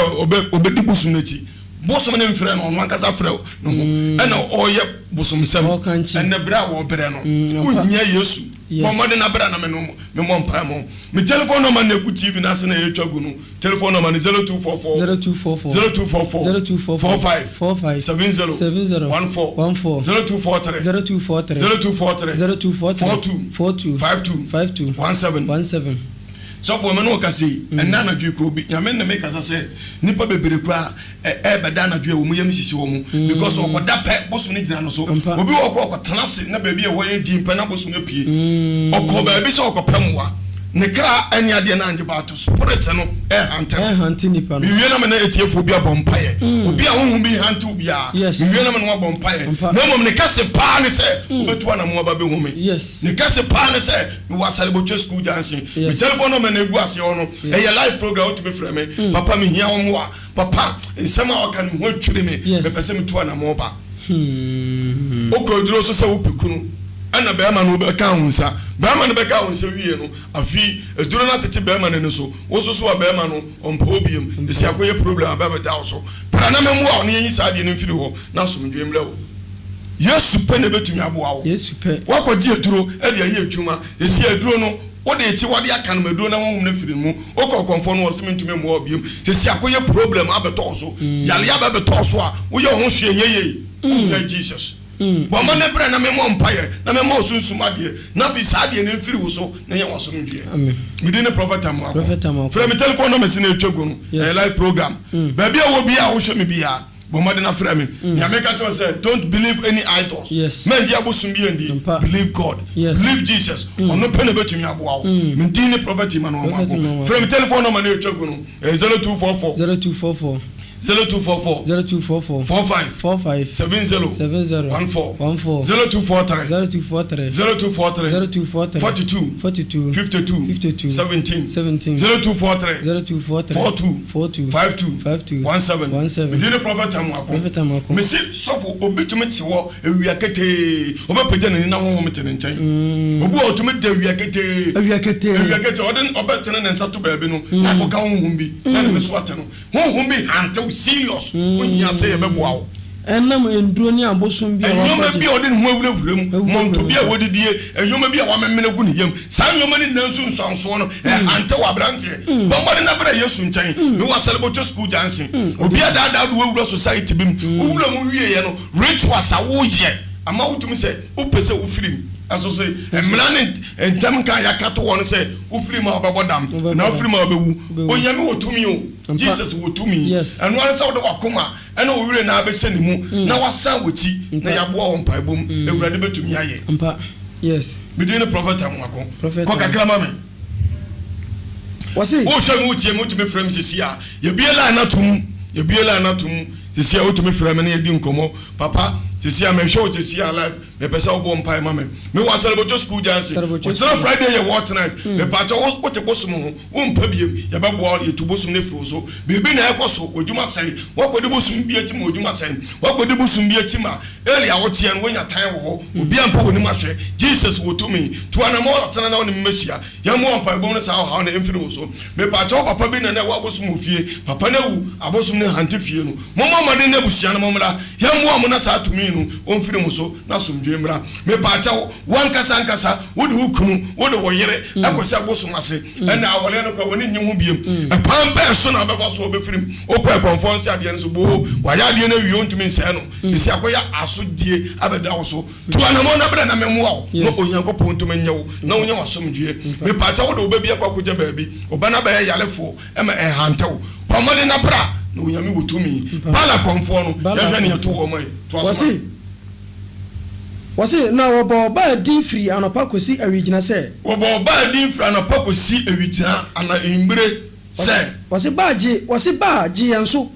obedi bosom na ti bosom ne mfre no no ankasa frɛ no ɛna ɔyɛ bosom sɛm ɛna bra wo brɛ no unya Yesu bomode na bra na me no me mo mpa mo me telephone number na ku TV na se na yetwa gu no telephone number ni 0244 45 70 0243 52 17 so for me no kasi enna na dwe ko bi nyame na me kasa se nipa bebere kura beda na dwe wo mu yam sisi wo mu because okoda pe bosum ni gina no so obi wo tenase na ba bi e wo ye di mpa na bosum apie okoba bi se okopamwa ne kra ani ade na anje ba to spirit no hanti nipa no bi wie na me na etiefo bi abompaye obi a honhum bi hanti obi a bi wie na me no abompaye na mom ne kase pa ne se obetu ana mo ba be home ne kase pa ne se me wasale bo school junction me telephone no me na egu ase ono live program to be frame papa me hia wo a papa nsema o kan me ho twire me be pese me tu ana mo ba okoduro so se wo pikunu ana be ma no be ka hunsa be ma no be ka hunsa wie no afi eduro na tete be ma ne so wo so be ma no ompa obiem esi akoye problem aba be da so pra na memu a no yin sa de ne mfiri ho na so mdwe mle wo Yesu pe ne betumi aboa wo Yesu pe wakodi eduro e de aye adwuma esi eduro no wo de eti wade aka no meduro na wonhum na firi mu okokonfo no wo se mentumi mu obiem esi akoye problem abeto so yale abeto so a wo ye ho hwe yeye ya Jesus bo ma ne bre na me mo mpaye na me mo sunsum ade na fi sa ade ne mfiri wo so na ye waso ndie amen me di ne prophet amako from telephone number si na etwago no live program ba bia wo bia wo hwe me bia bo ma de na frame ya make it say don't believe any idols men dia bosum bia ndi believe God believe Jesus ono pe na betumi aboa wo me di ne prophet imano amako from telephone number na etwago no 0244 0244 45 70 14 0243 42 52 17 0243 42 52 17 me the prophet amako me see sofo obetumi ti wo ewia kete obepeje nani na ho metene nchen obu otumi de ewia kete odin obetene ne nsato baabi no na ko kan ho bi na ne so ateno ho bi ante serious unya say ebeboa wo enam enduro ni abosum bia wa nyoma bia odin ho awurawuram monto bia wodidie nyoma bia wa memene gu ne yam sa nyoma ni nansu nsanso no ante wa brante bombode na bra Yesu nchen me wa celebrate school junction obi ada do awura society bim owura mu wie ye no rituals a wo ye ama wotumi se upese ufirim aso se emrane entam kan yakato won se ufirim a obebodam na ufirim a obewu onyame wotumi o Jesus wotumi eno an se wo de wakoma ena owure na abese ne mu na wasa woti na yaboa won paibom ewurade betumi aye ampa yes bidine prophet amwako ko kakra ma me wasi wo hwe mu tie mu tumi frame sisi a ye biela na tum sisi a wotumi frɛ me na yɛdi nkɔmmɔ papa sisi a mehwɛ wo sisi a life mepɛ sɛ wobɔ mpae ma me wɔ Asarebojo school janse wɔtena Friday yɛ wɔ tonight mepatɛ wote bosom ho wompa biem yɛbɛboa yɛtu bosom no firi so biribi na ɛkɔ so odwuma sɛe wakɔde bosom bi akyi ma odwuma sɛe wakɔde bosom bi akyi ma eli a woteɛ no wonya tan wɔ hɔ obi ampa wɔ nim ahwɛ Jesus wɔtumi tuanama ɔtena na wo ne mmɛhyia yɛmmɔ mpaebom no saa ɔhaw na ɛmfiri wo so mepatɛ wo papa bi na na ɛwɔ abosom wɔ fie papa no awu abosom no hante fie no mɔmmɔ mmɔden no abusua no mɔmmra yɛmmoa mo na saa tumi no ɔmfiri mu so na somdwe mmra mepatɛ wankasa nkasa wode wo kunu wode wo yere akɔsɛ abosom ase ɛna awɔle no kwa wɔne nye ho biem ɛkwan bɛɛ so na bɛfa so wɔbɛfirim wokɔ ɛkɔmfɔ nse adeɛ no so boo wayɛ adeɛ no awie ɔntumi nsɛe no te sɛ akɔyɛ asodie abɛda wo so tuanamɔ no bɛrɛ na mɛmmoa wo na onyankopɔn ntumi nyɛ wo na wonyɛ wasomdwe mepatɛ wode wobɛbi akɔ akɔgya baabi ɔba no bɛyɛ yalefoɔ ɛma ɛhante wo pɔmmɔde na bra na onyame wotumi bala kɔmfoɔ no yɛhwɛ ne yɛto wɔ ma wɔse na wɔbɔ ba din firi anɔpa kɔsi awigyina sɛ wɔbɔ ba din firi anɔpa kɔsi awigyina ana imbere sɛ wɔse ba gye yɛn so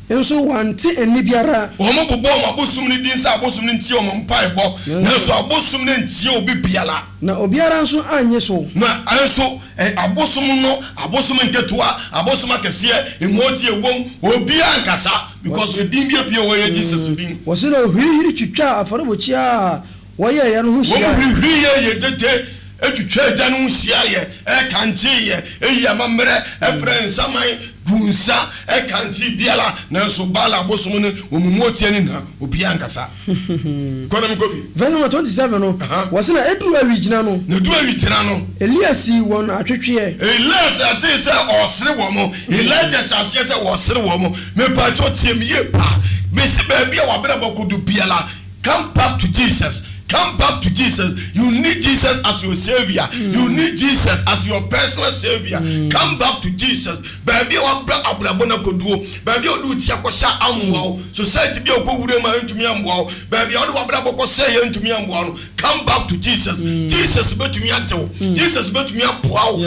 nso wante enni biara wɔn bobɔ wɔn abosom ne din sɛ abosom ne ntie wɔn mpaebɔ nanso abosom ne ntie obi biara na obiara nso anye so na nso abosom no abosom nketewa abosom akɛseɛ emoti ewom obiara nkasa because edin bi apia wɔyɛ Jesus din wɔse na ohirihiri twitwa afɔrebɔkyia wɔyɛ yɛ no ho hyia wɔn ohirihiri yɛ tete etwitwa agya no ho hyia yɛ ɛkankye yɛ eyi amammerɛ ɛfrɛ nsaman gunsa ɛkankye biara nanso bala abosom no omumuotie ne na obiara nkasa kɔnam kɔbi verse number 27 no wɔse na eduru awigyina no na eduru awigyina no Elias wɔn atwetweɛ Elias ate sɛ ɔsere wɔ mo Elijah sase sɛ wɔsere wɔ mo mepato tie me ye pa mesi baabi a wabere bɔkodo biara come back to Jesus. Come back to Jesus. You need Jesus as your savior. You need Jesus as your personal savior. Come back to Jesus. Baby, wabra abrabona koduo. Baby, odu tia kosha amwao. Society bi okowure ma ntumi amwao. Baby, odu wabra boko say ntumi amwao. Come back to Jesus. Jesus betumi atewo. Jesus betumi aboao.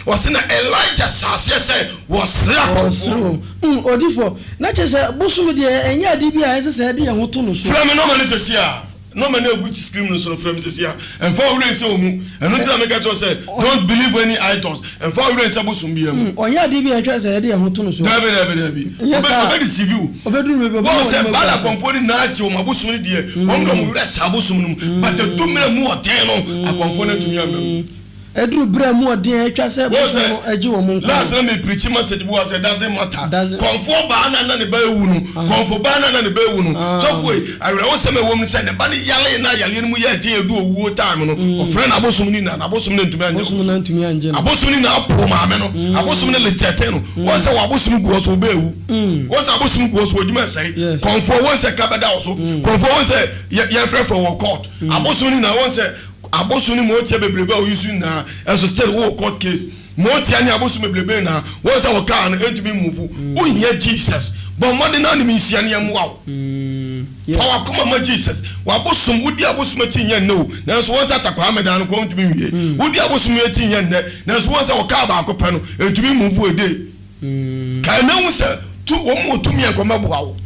Wasina Elijah sase say was rakofo. Odifo. Na chese bosom de enya ade bi a ese de ho to no so. From no man is here. No man will scream no so from this year. And for race and not make us say don't believe any idols. And for race abusum bi am. Onya de bi a twa say de ho to no so. Dabi. Obe deceive you. Obe say bala konfoni na ati o mabusum ni de. Won do rest abusum no. But the 2 minute mu oten no akonfoni to me am. Edru bra mu odin atwa se bosom no agi wo mun last na me preach message bu was doesn't matter confo ba na ne ba ewu no confo ba na ne ba ewu no so foi awere wo se me wo mu se ne ba ne yale na yale no mu ye tin edu owu time no o friend abosom ni na abosom na ntumi anje abosom ni na apo ma me no abosom ni legete no wo se wo abosom gu so ba ewu wo se abosom gu so odwuma sai confo wo se ka beda wo so confo wo se ye frɛ for court abosom ni na wo se abosom ni mo tie bebrebe o yusu na enso still wo court case mo tie ni abosom bebrebe na wo say wo car no entumi move unya Jesus but modern na mi hia ne amwa fa wa kuma ma Jesus wa abosom wudi abosom tinya no na enso wo say atakwa medan no ko entumi wie wudi abosom tinya ne na enso wo say wo car ba akopɛ no entumi move ede ka na wo say tu wo mo tumi ankoma bo hawo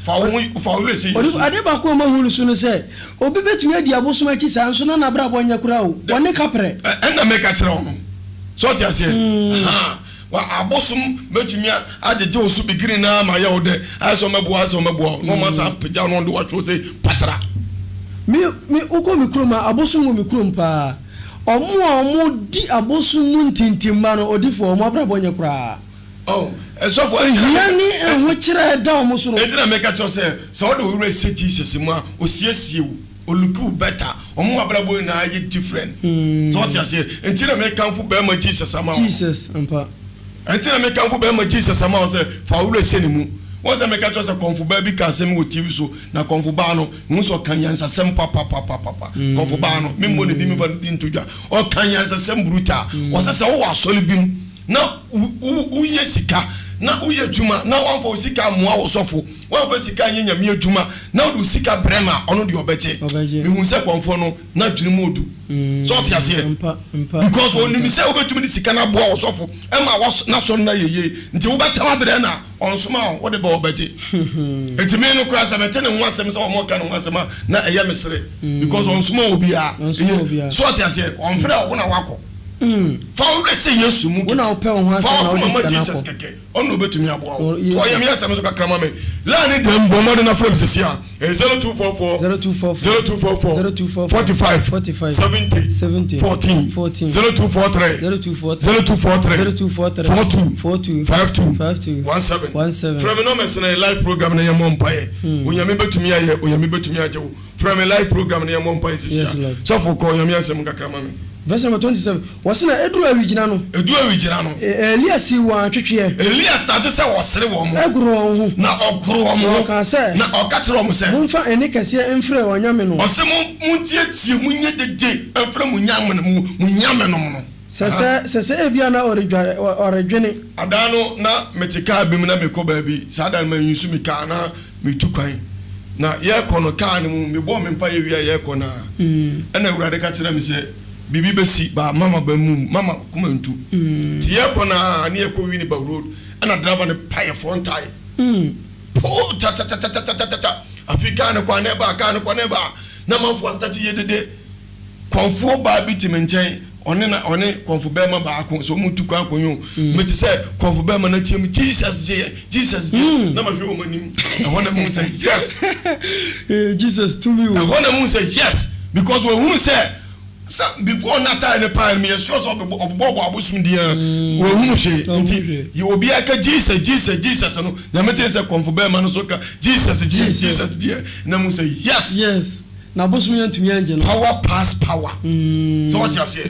ade ba ko ma hulu sunu se obi betumi adi abosom achi sa nso na bra bo nya kura o woni kapre na me ka kire wo so ti ase wa abosom betumi ajeje osu bigiri na ma ya ode aso mebo no ma sa peja no ndo wa cho se patra mi uko mi kroma abosom mo mi krom pa omo di abosom ntintimma no odifo omo bra bo nya kura so for yani enho kire da omo so no etina make cho say so do we say Jesus mu a osiesie o look better omo abrabo na ye different so what you say entina make kanfo be ma Jesus ama Jesus ampa entina make kanfo be ma Jesus ama o say fa we say ni mu won say make cho say konfo ba bi ka sem o TV so na konfo ba no mu so kanyansa sem papa konfo ba no me mo ne di me fa di ntodwa o kanyansa sem brutal o say wo asole bim na uye sika na uye juma na wan fo sika moa wo sofo wan fo sika nya nyame juma na wo sika brema ono de obeche mi hu se konfo no na dwene modu so ti ase because oni se obetumi di sika na boa wo sofo e ma na so na yeye nti wo betama bre na onsoma wo de ba obeche etimi no kura se mete ne ho asem se wo mo ka ne ho asem na eya mesere because onsoma obi a so ti ase on frɛ wo na wako fa wo se yesu mu wona opɛ wo ho asem na wo de Jesus keke ono betumi aboa wo to ayam yasem so kakra ma me la ni dem bo mo de na frɛ bisi a 0244 0244 45 70 14 0243 42 52 17 from no mesena live program na yam mpae onyame betumi aye onyame betumi aje wo from a live program na yam mpae sisi a so for ko yam yasem kakra ma me verse number 27 wasina eduru awigina no Elias wa twetwe Elias started say wasere wo mo eguru wo ho na oguru wo mo ka say na okatero mo say mfa eni kase emfre onyame no ose mu tietie mu nye dede emfre mu nyame no sese ebia na oredwene adano na metika bim na mekoba bi sada ma yusu mika na metukwan na ye kono ka ne mu mebo me mpa ye wi ye kona ena urade ka kire me say bibi besi ba mama ba mu mama kuma ntu ti ye kona ne ye ko wi ni ba road ana driver ne pie front tire po ta Africa ne kwa ne ba ka ne kwa ne ba na manfo start ye dede konfo ba bi ti menchen one konfo be ma ba ko so mu tu kwa konyo meti say konfo be ma na tiem Jesus na ma hwe o manim na wona mu say yes Jesus to me na wona mu say yes because we who say before that time pan me so obobo abusum dia we hu hwe nti ye obi aka Jesus no na meti say konfo be ma no so ka Jesus dia na mu say yes na bosumi antumi anje no power pass power so what you say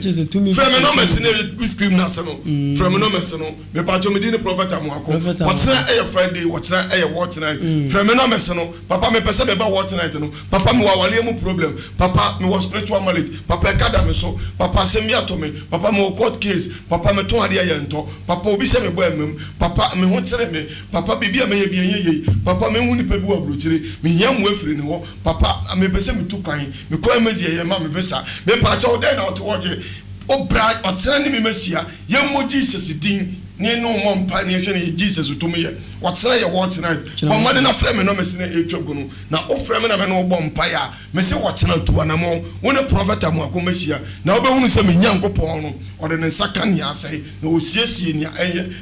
from no mercenary good scream na se no from no mercenary me pacho me di ni prophet amwako what's na Friday what's na what tonight from no mercenary papa me pese be ba what tonight no papa me wawale mu problem papa me was spiritual marriage papa kada me so papa se me atome papa me court case papa me ton ade ayento papa obi se me bo emem papa me ho tere me papa bibia me ye bi enye papa me hu ni pa bi wa blochire me yam wafiri ne ho papa me pese me kwan me ko emezi ye ma me vesa me pa cha o den na to woje o bra o tsena ni me mesia ye mo Jesus din ni no mo mpa ni hwe ni Jesus to me ye o tsena ye wo tsena o ma de na frɛ me no mesina etwago no na o frɛ me na me no bo mpa ya me se wo tsena to na mo wo ne prophet am akọ mesia na wo be hunu se me nyankopɔn no o de ne nsaka ni asai na o siesie ni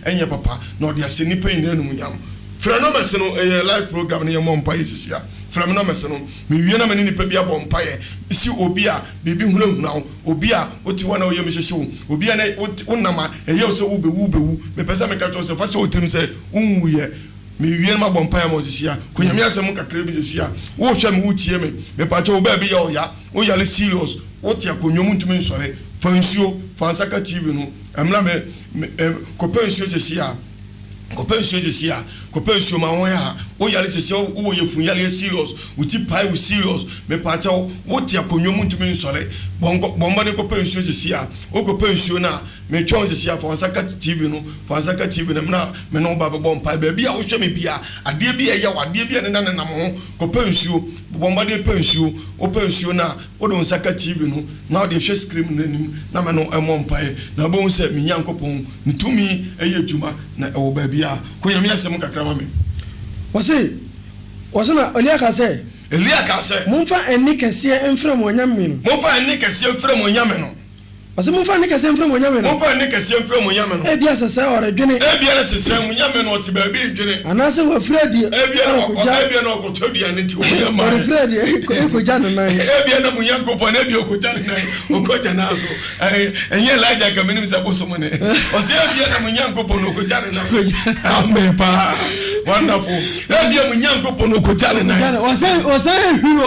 enye papa na o de ase ni pen na enum nyam frɛ no mesino live program ni ye mo mpa yesisia from no meseno me wie na mani ni pa bia bom paye si obi a bebi hunahuna obi a oti wana oyem hyehye obi a na wonama eye so wo bewu me pesa me ka to se fa se otim se unwuye me wie na bom paye mo sisia konyame asem kakra bi sisia wo hwe me wutie me pa to ba bi ya oya o yale serious o ti akonnwom ntumi nsore fa nsuo fa Ansaka TV no amla me kopa nsuo sisia kopa nsuo ma won ya o yale sisia wo ye fun yale serious uti pai wo serious me pa cha wo ti akonnwom ntumi nsore bomba ne kopa nsuo sisia o kopa nsuo na me twon sisia fa Ansaka TV no na me no ba bom pai ba bia wo hwe me bia ade bia ye wade bia ne na ho kopa nsuo bomba de pensuo o pensuo na o do Ansaka TV no na o de hwe screen nanim na me no emo mpae na bo nse me nyankopon ntumi eye djuma na e wo ba bia ko yam yasem kakra ma me wasana Elia ka se mumfa eni kase emfrɛ mo nyame no Ase mumfa ne kase mfrɛ mo nyame no ebia sese oredwene ebia na sese mo nyame no te ba bi dwene anase wa fredi ebia na okotodua ne ti wo nyama o fredi ekoja no nan ebia na mo yankopɔ na ebia okoja no nan okoja na so enye Elijah ka menim se bosom ne o se ebia na mo yankopɔ no okoja no nan amen pa wonderful ebia mo yankopɔ no okoja no nan o se hiro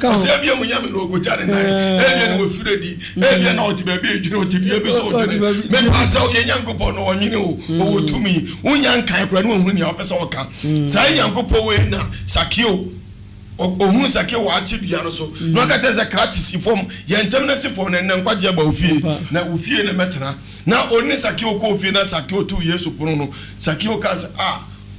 o se ebia mo nyame no okoja no nan ebia na wo fredi ebia na oti ba bi edwene oti bia bi so odwene me pasa o ye nyankopɔ no onwene o wotumi unyankan kura no hu ni a opese o ka sai nyankopɔ we na sakio ohun sake wa achi bia no so no aka tese kratis form ye ntem na si form na nkwaje ba ofie na ofie na metena na oni sake okọ ofie na sake otu Yesu pono no sake oka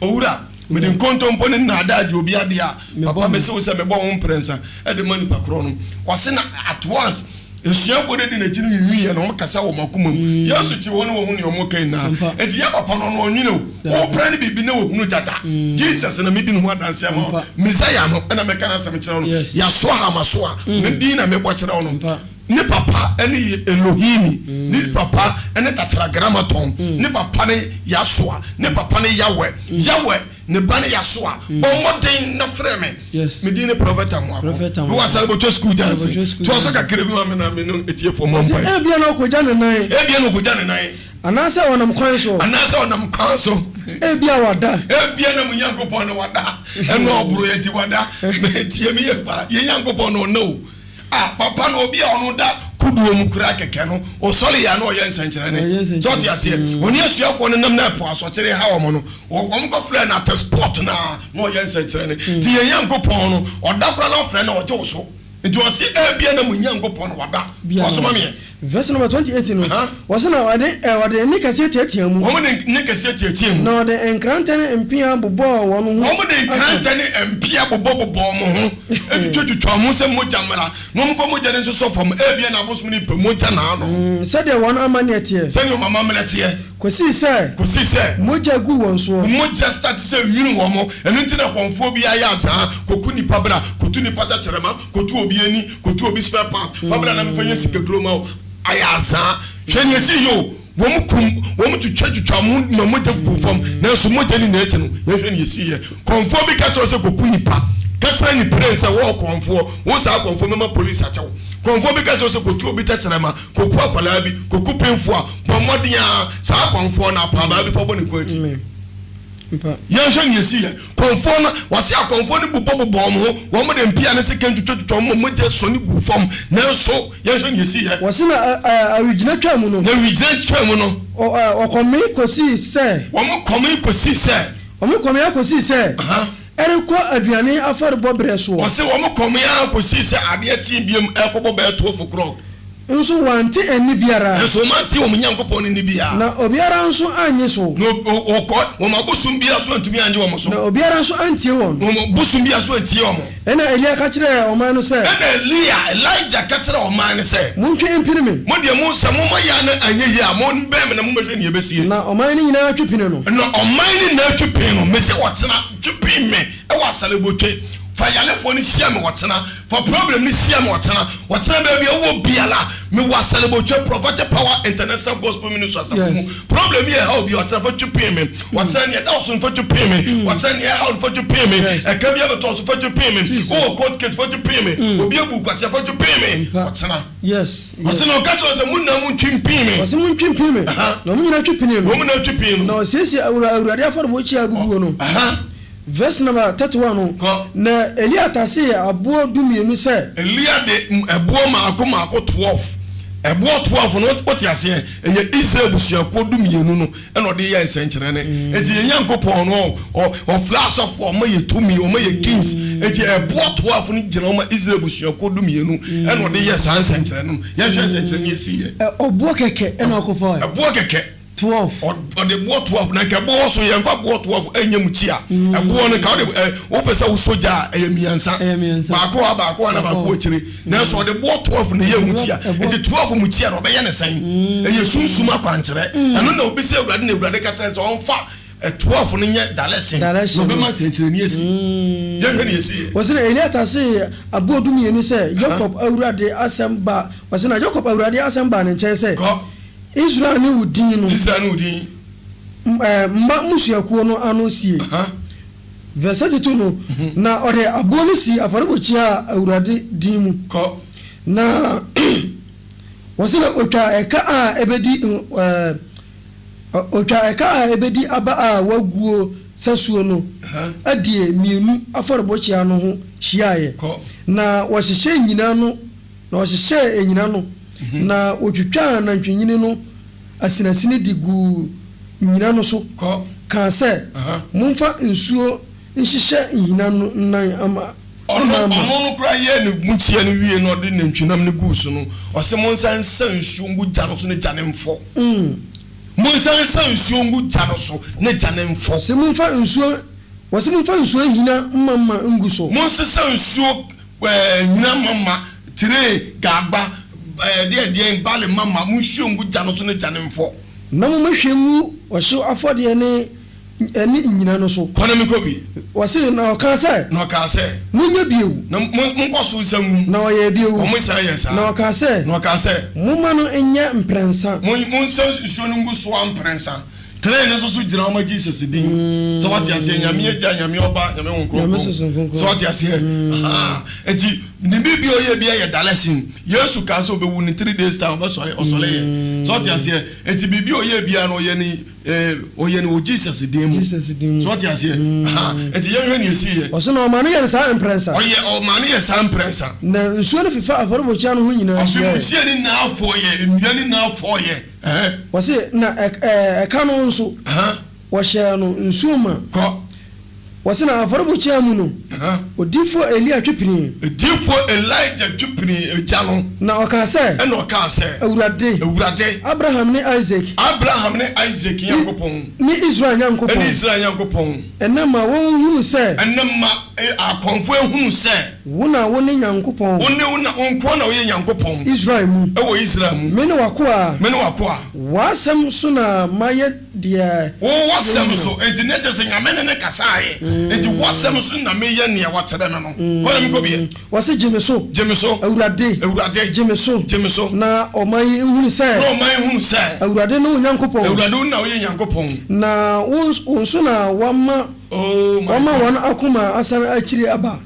owura me den kontompo ne na adaje obi ade a papa me se wo se me bo won prensa e de mani pakro no wose na at once esuafo de na chiri nwiye na kasa wo makoma Yesu ti won wo hu ne omo kan na enti ya papa no onwine o brand bibi na wo hunu tata Jesus na medin ho adanse ama Messiah no na meka na sam kire no ya so ha maso a ne din na me bo kire no ne papa ene Elohim ne papa ene tetragrammaton ne papa ne Yahshua ne papa ne Yahweh ne bane Yahshua bon modern na freme medin ne prophet amwa we wasal bo school janse to so ka kire bi ma me na me no etie for mo mpa e bia na ko jane nan anase onam kwan so e bia wada na munyankopon na wada eno oburo yenti wada tie mi ye pa ye yankopon no no papa no obi a ono da kuduo mu kura keke no o sole ya no ye nsankire ne so ti ase oni asuafo no nam na po asokire ha wo no wo ko fre na sport na no ye nsankire ne ti ye yankopon no odakura na fre na o je wo so nti o se bia na munyankopon no wada so ma me verse number 28 no was na wade ni kase tietia mu wo de ni kase tietia mu no de enkrante ne empia bobo wo no wo de enkrante ne empia bobo mo ho etututwa mu se moja mara no mo fa moja ne so fam bia na bosum ni pe moja na no se de won amane tie se ni mama mele tie kosi se moja gu won so moja start se nwinu wo mo enu nti na konfo bi aya sa koku ni pabra kotu ni pata cherema kotu obi ani kotu obi spare parts pabra na me fa yen sikadro ma ayaza hwani esi yo wo mu twatwa mu na moja kufom na so moja ni na eche no hwani esi ye konfo bi ka so koku nipa katra ni prensa wo konfo wo sa konfo mema police achawo konfo bi ka so kotu obi tacherema koku akwala bi koku penfo a bomodin a sa konfo na pa ba bi fo bo ni ko ati yanhwe ni esi ye konfo na wase akonfo ni bobo mo wo mo de mpia ne se kentutututwa mo moja so ni gufom na so yanhwe ni esi ye wase na original twa mu no na original twa mu no okomi kosi se wo mo komi kosi se eriko aduane afarbo breso wase wo mo komi kosi se ade ti biem ekobo be 12 o'clock nso wanti eni biara nso manti o munyankopon ni bia na obiara nso anye so no okọ wo mabusum bia so antumi anje wo so na obiara nso antie won wo mabusum bia so antie wo ena Elia ka kire o man no se ena Elijah ka kire o man se muntwe empirime mo de mo se mo ya na anye yi a mo bem na mo behwe ne ebesie na o man ni nyina twepine no na o man ni na twepine no me se wotena twepin me e wa sale botwe fa yalefo ni sia me wotena for problem ni sia me wotena baby wo biala me wasale botwe Prophetic Power International Gospel Ministry asamu problem here how be wotena for twepin me wotena ne da so for twepin me wotena ne how for twepin me e ka bia beto so for twepin me wo court case for twepin me obi abu kwase for twepin me wotena yes wotena ka cho se munna mun twepin me wose mun twepin me na mun na twepin me wo mun na twepin no sesi awurade afarbo chi aguguo no verse number 31 na Elia tase abo dumienu se Elia de ebo ma akoma 12 ebo 12 no what you say eye Israel busuako dumienu no e no de ye nsenkere ne enti Yankopon no o flash of o ma ye tumi o ma ye kings enti ebo 12 no gina o ma Israel busuako dumienu e no de ye san nsenkere no ye hwe nsenkere ne esi ye obo keke e na okofa ebo keke 12 or the board 12 na ke bo so ye mfa board 12 enyam chia ebo no ka wo pesa wo soja eyamiansa baako na baako chire na so the board 12 na ye mutia enti 12 mutia no be ye ne san eye sunsum akwankyere eno na obi se awurade na awurade ka tere so on fa 12 no nye dalesen no be ma senkyere ni esi ye hwe ni esi wasina Elia tase abodum yenu se Jacob awurade asemba wasina Jacob awurade asemba ne nche se Israel ni udin no mba musuakuo no anosie verse 32 no na ore abonu si afarebochia awurade din mu na wasina otwa eka a ebedi aba a waguo sasuo no adie mienu afarebochia no ho hyiaye na wɔhyehyɛ enyina no na otwitwa na ntwinyini no asinasini digu nyina no so ka se mumfa nsuo nhihye nyina no nan ama ono kura ye ne mutie ne wie no de nantwinam ne guusu no ose mo nsan nsuo ngu gya no so ne gya ne mfo mo nsan nsuo ngu gya no so ne gya ne mfo se mo mfa nsuo wose mo mfa nsuo hina mama ngu so mo nsan nsuo hina mama tire gagba de bale mama mo nsuo ngu gya no so ne gya ne mfo na mo mahwengu wose afode ne nyina no so kwana mi kobi wase na oka se munya biewu na munkoso nsamu na oye biewu o munsa yesa na oka se mumma no enya mprensa munsa suonu nguso amprensa tren no so gira ma Jesus din so what you say nyame agya nyame oba nyame wonkro so what you say enti ni bibi oye bia ye dalesin Yesu ka so be wu ni 3 days time ba sore osole ye so what you say enti bibi oye bia no ye ni o Jesus din so what you say enti ye hwe ni esi ye o so na o manu ye sa imprensa o manu ye sa imprensa na nsuo no fifa aforobo cha no hu nyina o so ni na afo ye nnuani na afo ye wase na eka no nso wahye no nsuma ko wase na aforobo cha mu no odifo Elia twepini odifo Elijah twepini eja no na oka se na oka se ewurade Abraham ne Isaac yankopon ni Israel yankopon enama won hunu se enama akonfo ehunu se wona woni yankopon wona onko na oye yankopon Israel mu ewo Israel mu mene wakoa wasam so na maye de wasam so internet se nyame ne kasae enti wasam so na meye ne watere no ko na mkobie wase jemeso awurade jemeso na oman hunu se awurade no yankopon na oye yankopon na wonso na wama wana akuma asan akiri aba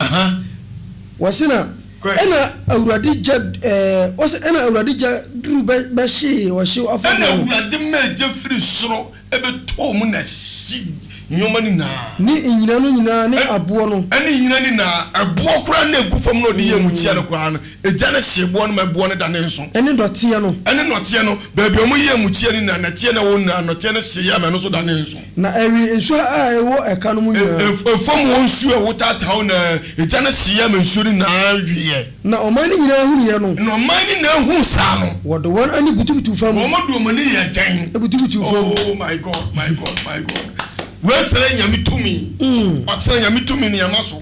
wasina ena awurade ja duru be shi wo shi afa ena awurade meje firi soro ebe to mu na shi nyoma ni na ni nyina ni abo no eni nyina ni na abo kura na egufam no de ye mu chia no kura no eja na hyebo no mabo no da ne nso eni dotie no ba bi omo ye mu chia ni na tie na won na no tie na hye ya me no so da ne nso na ewi nso a ewo eka no mu nyina efom won nsu e wo tataw na eja na hye ya me nsu ni na wiye na omani nyina hu ye no na omani na hu sa no wodo won ani butubutu fam omodo omani ye dan butubutu fam oh my god wetere nyame tumi otere nyame tumi ni yamaso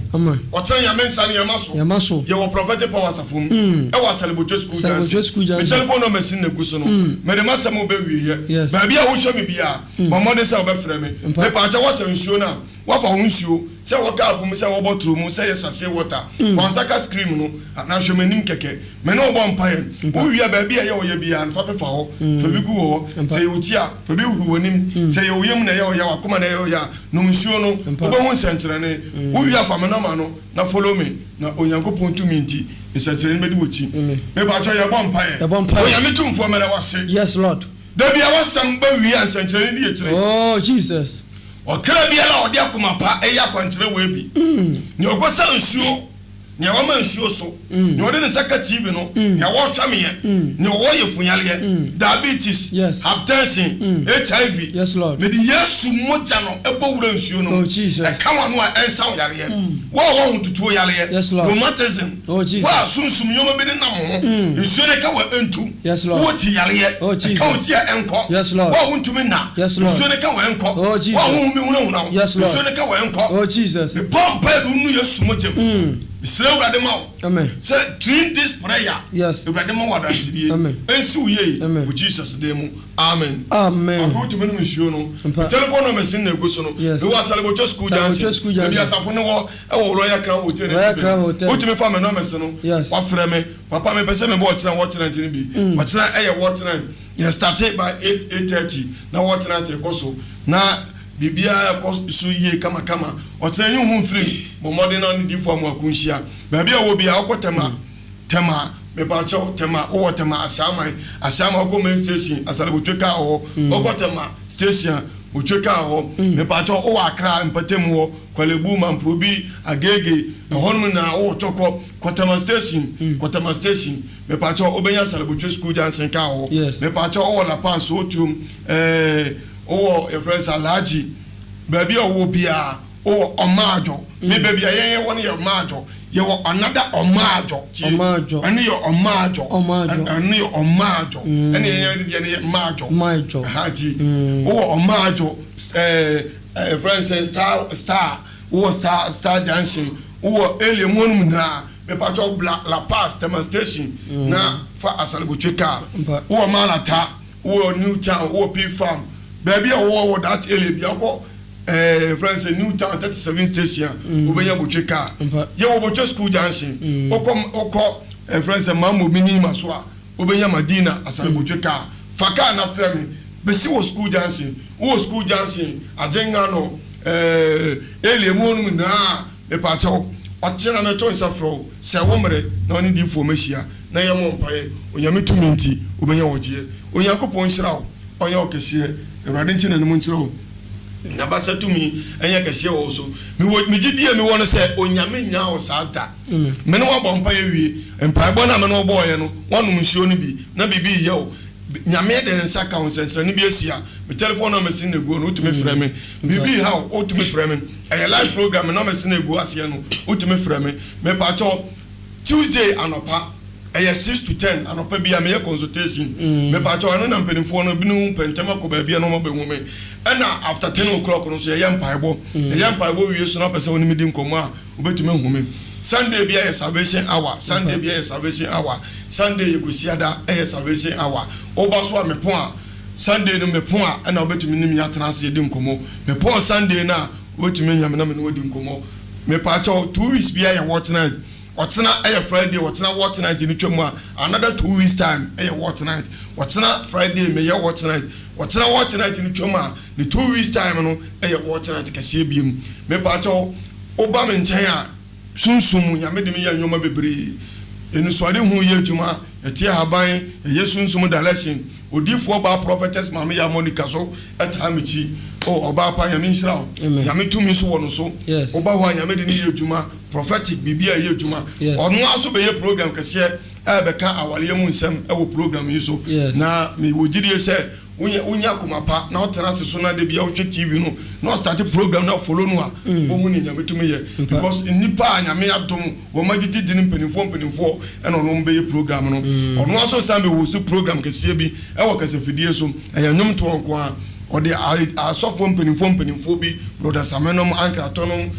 otere nyame nsa ni yamaso ye wo prophetic power safum e wa Salibotwe school dance me telephone number sin na guso no me de masam be wiye ba bia wo hwe me bia bo modern say obefre me me pa cha wo se nsuo na wa fa wo nsuo se wo ka abum se wo botro mu se ye sachet water for saka scream no na hwe manim keke me no bo mpaye wo wiya ba bia ye wo ye bia na fa fa ho fa bi gu ho se wo tia fa bi hu wonim se ye wo yem na ye wo ya wakoma na ye ya no nsuo no oba hu sentrene wo wiya fa me na follow me na onyankopon tumi nti sentrene me di wochi me ba cho ye bo mpaye o ya metumfo me na wase yes lord da bia wasam ba wiya sentrene di etire oh jesus okra bia la odi akoma pa eya kwantere we bi ni ogosa nsuo ni awama nsuo so ni odi ne saka TV no ni awo hwameye ni owo yefunyale diabetes hypertension HIV yes lord me di Yesu moja no ebo wura nsuo no e kama no a ensa yale wo hututuo yale rheumatism wa sunsum nyoma bi ne nam ho nsuo ne ka wa entu wo ti yale ka wo ti enko wo huntumi na nsuo ne ka wa enko wo hu mi huna nsuo ne ka wa enko oh jesus me bomba du nu Yesu moja Sire urade ma amen say drink this prayer yes urade ma wa dansidie ensi uye with Jesus name amen afu to menu nsuo no telephone number sin na ego so no we wa Salibotwe school dance bi asafo ne wo e wo Royal Crown Hotel o tumi fa me number sin no wa frɛ me papa me pese me bo tena wo tena ntini bi wa tena eye wo tena you started by 8:30 na wo tena te koso na bibia so ye kama otena yu hu free mo modern on di form akunhia ba bia wo bia akotema tema me ba cho tema o tema asama ko main station Salibotwe ka ho okotema station otweka ho me ba cho o akra mpatem ho kwalebu mamprobi agege ehonum na o toko kotema station me ba cho obenya Salibotwe school dance ka ho me ba cho o la pan so tum oh your friends Alhaji baby o bia o omajo me baby ayen won your majo you another Omajo and your Omajo and your Omajo and your Majo Hati Omajo friends star who star dancing who early morning na me pacho La Paz demonstration na for Asalibucheka who Malata who New Town who P Farm baby who that early biako friends New Town 37 station ubenya Bucheka ye wo school dancing oko friends mamu minima so ubenya Madina Asalibucheka faka na frame besi wo school dancing ajenga no early morning na me pacho Ochena na to nsafro se womre na oni di information na yemo mpae onyame tuminti obenya wogie onyankopon hirawo onya okese ewrade nchina ne mo nchirawo na basa tumi enya kese wo so mi gidie mi won se onyame nya wo saata me no wo mpae wie mpae bo na me no bo ye no wonum nsuo no bi na bibi ye wo nyame de nsa ka wo sentra ni bi asia me telephone no mesin na go no utumi frɛ me bibi ha utumi frɛ me a live program no mesin na go asia no utumi frɛ me pacho Tuesday anopa 6 to 10 anopa bia me consultation me pacho anu na mpenifo no bi no pentema ko ba bia no mo be hume na after 10 o'clock no so ye mpaebo wie so na pese woni medi nkomo a obetumi hume Sunday bia ye salvation hour Sunday ye kusiada salvation hour oba so me pon a Sunday no me pon a na obetumi nim ya tena se di nkomo me pon Sunday na obetumi nyame na me no di nkomo me pacho 2 weeks bia ye watch night What's Friday, what's watch night in the another 2 weeks time, watch night. What's Friday, may you watch night. What's watch night in the the 2 weeks time, watch night, Cassibium. Me pacho, Obama in China, soon, ya made me a yoma bebre. In the Swadi who ye juma, a tia habai, a yesun sumo dalation, or dear for bar prophetess Mamia Monica so at Hamichi. Oh, Obapa Yamin Shroud, Yami 2 minutes one so, Obawa Yamedi Juma, prophetic Bibia Juma, or no also be a program Cassia, Abeka, our Yamun Sam, our program you so. Now, me would you say, Unyakumapa, now tell us sooner they be out TV, no, not start a program now follow no, Omuni Yami to me, because in Nipa and Yami Abdom, or Maggie didn't penny for, and on be a program, or no, also Sammy was to program Cassibi, our Cassifidiasum, and Yanum to Anqua. Or the software penifo bi brother Samenom anka atonom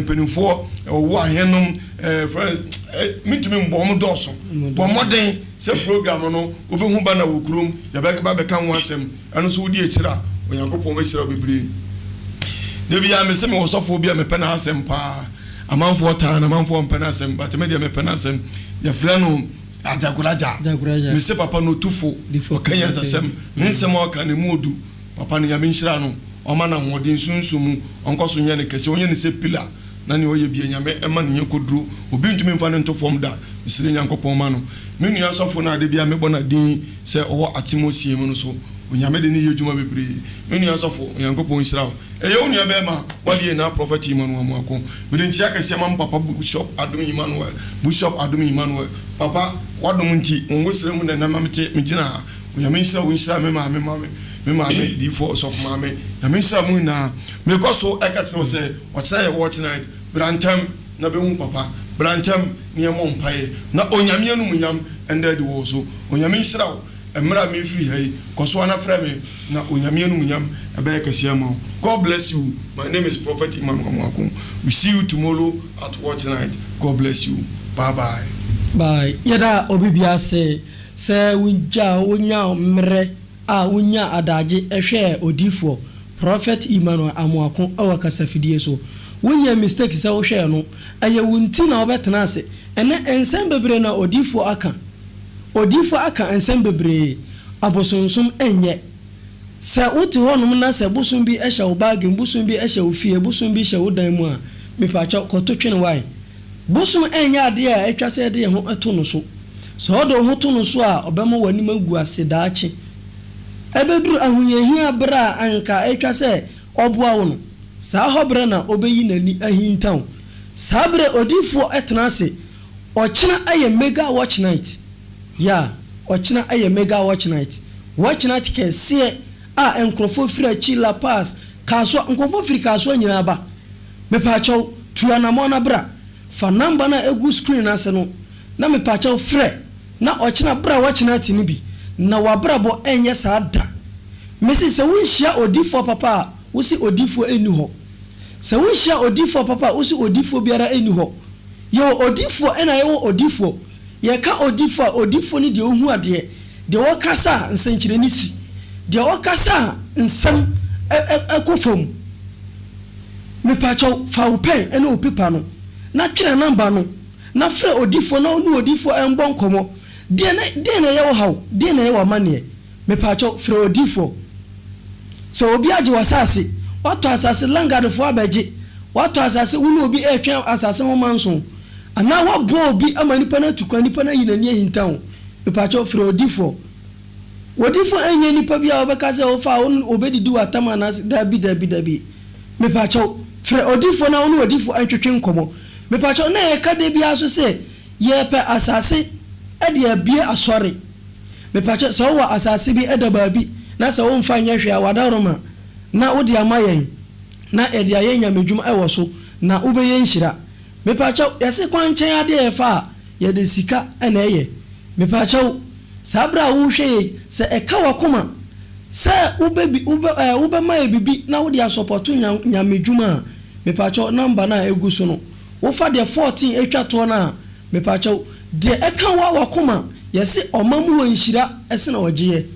penifo o wa henom friends mitimi mbom doso bo modern se program no obehu ba na wokurom ya be ka ho asem eno so wodi ekira onyankopon be sira bebre de bia me se me wosofo bia me pena asem pa amanfo tan amanfo pena asem but me dia me pena asem ya flano ajaguraja me se papa no tufo o kanya asem me nsem o ka ne mudu Papa ni Yamin Shirano, Omana Hodin Sunsumu, Uncle Sunyani Cassion se pillar, Nani Oye Bianyame, Eman Yakodru, who been to me fan to form that, Mr. Yanko Pomano. Many years of Fona de Biamebona Din, say, or Atimosi Monoso, when Yamedi Yujuma Bibri, many years of Yanko Ponsrao. A young Yabema, what ye now prophet Emmanuel, but in Chaka Saman Papa Bushop Adumi Emmanuel, Papa, what do Munti, on Western and Namate Mijina, when Yamin Winsha, Mamma. Me mame di force of mame na me samu na me koso ekatse say what say watch night brantam na be hu papa brantam ne mo mpae na onyame anu munyam enda di wo so onyame hirawo emra me free hai koso na frɛ me na onyame anu munyam ebe kasia ma. God bless you. My name is Prophet Imam Kamwako. We see you tomorrow at watch night. God bless you. Bye bye yada obibia se wunja wonya mre unya adaje ehwe odifo Prophet Emmanuel Amuako awakasafidie so wonya mistake se wo hwe no aye wunti na obetena ase ene ensem bebre na odifo aka ensem bebre abosonsum enye se wote honum na se busum bi ehye wo bagin busum bi ehye wo fie busum bi hye wo dan mu a mepacha kototwe ne wai busum enye ade a etwa se de ho eto no so odo ho to no so a obemo wani magu ase daachi ebeduru ahunyehia bra anka etwa se oboa wo no saa hobra na obeyi nani ahintan sabre odifo etena ase ochina aye mega watch night ochina aye mega watch night ke se a enkrofo fira chi La Paz kaso enkrofo fira kaso nyina ba mepa chaw tuana mona bra fa number na egu screen ase no na me pa cha frɛ na ɔkyena bra wɔkyena ti ni bi na wabrabo enye saa da mesi se wunhia odifo papa wosi odifo eni ho se wunhia odifo papa wosi odifo biara eni ho yo odifo ena yewo odifo ye ka odifo ni de ohu ade de wɔkasa nsenkyire ni si de wɔkasa nsem ekofom me pacho fa upen ene opipa no na twere namba no na frɛ odifo na onu odifo enbɔ nkomo de na yewo haw de na yewo mane me pacho frɛ odifo so obi age wasase wato asase langard fo abaje wato asase wunu obi etwa asase ho manso ana wabo obi ama nipa na tukwa nipa na yinani ahintan me pacho frɛ odifo enye nipa bia obeka se ofa obedidi watama na dabi me pacho frɛ odifo na onu odifo antwetwe nkomo me pacho na ye ka de bia so se ye pe asase e de abie asore me pacho so wa asase bi edaba bi na se wo mfa nya hwe awadaroma na wodi amayen na edi ayen nyamedwum ewo so na ubeye nhira me pacho yese kwanchen ade efa ye de sika na eye me pacho sabra wo hwe se eka wakoma se ube ma ebibi na wodi asoportu nyamedwum a me pacho number na egu so no wo fa de 14 etwa to na me pacho de eka wakoma yese omamu wo nhira ese na ogiye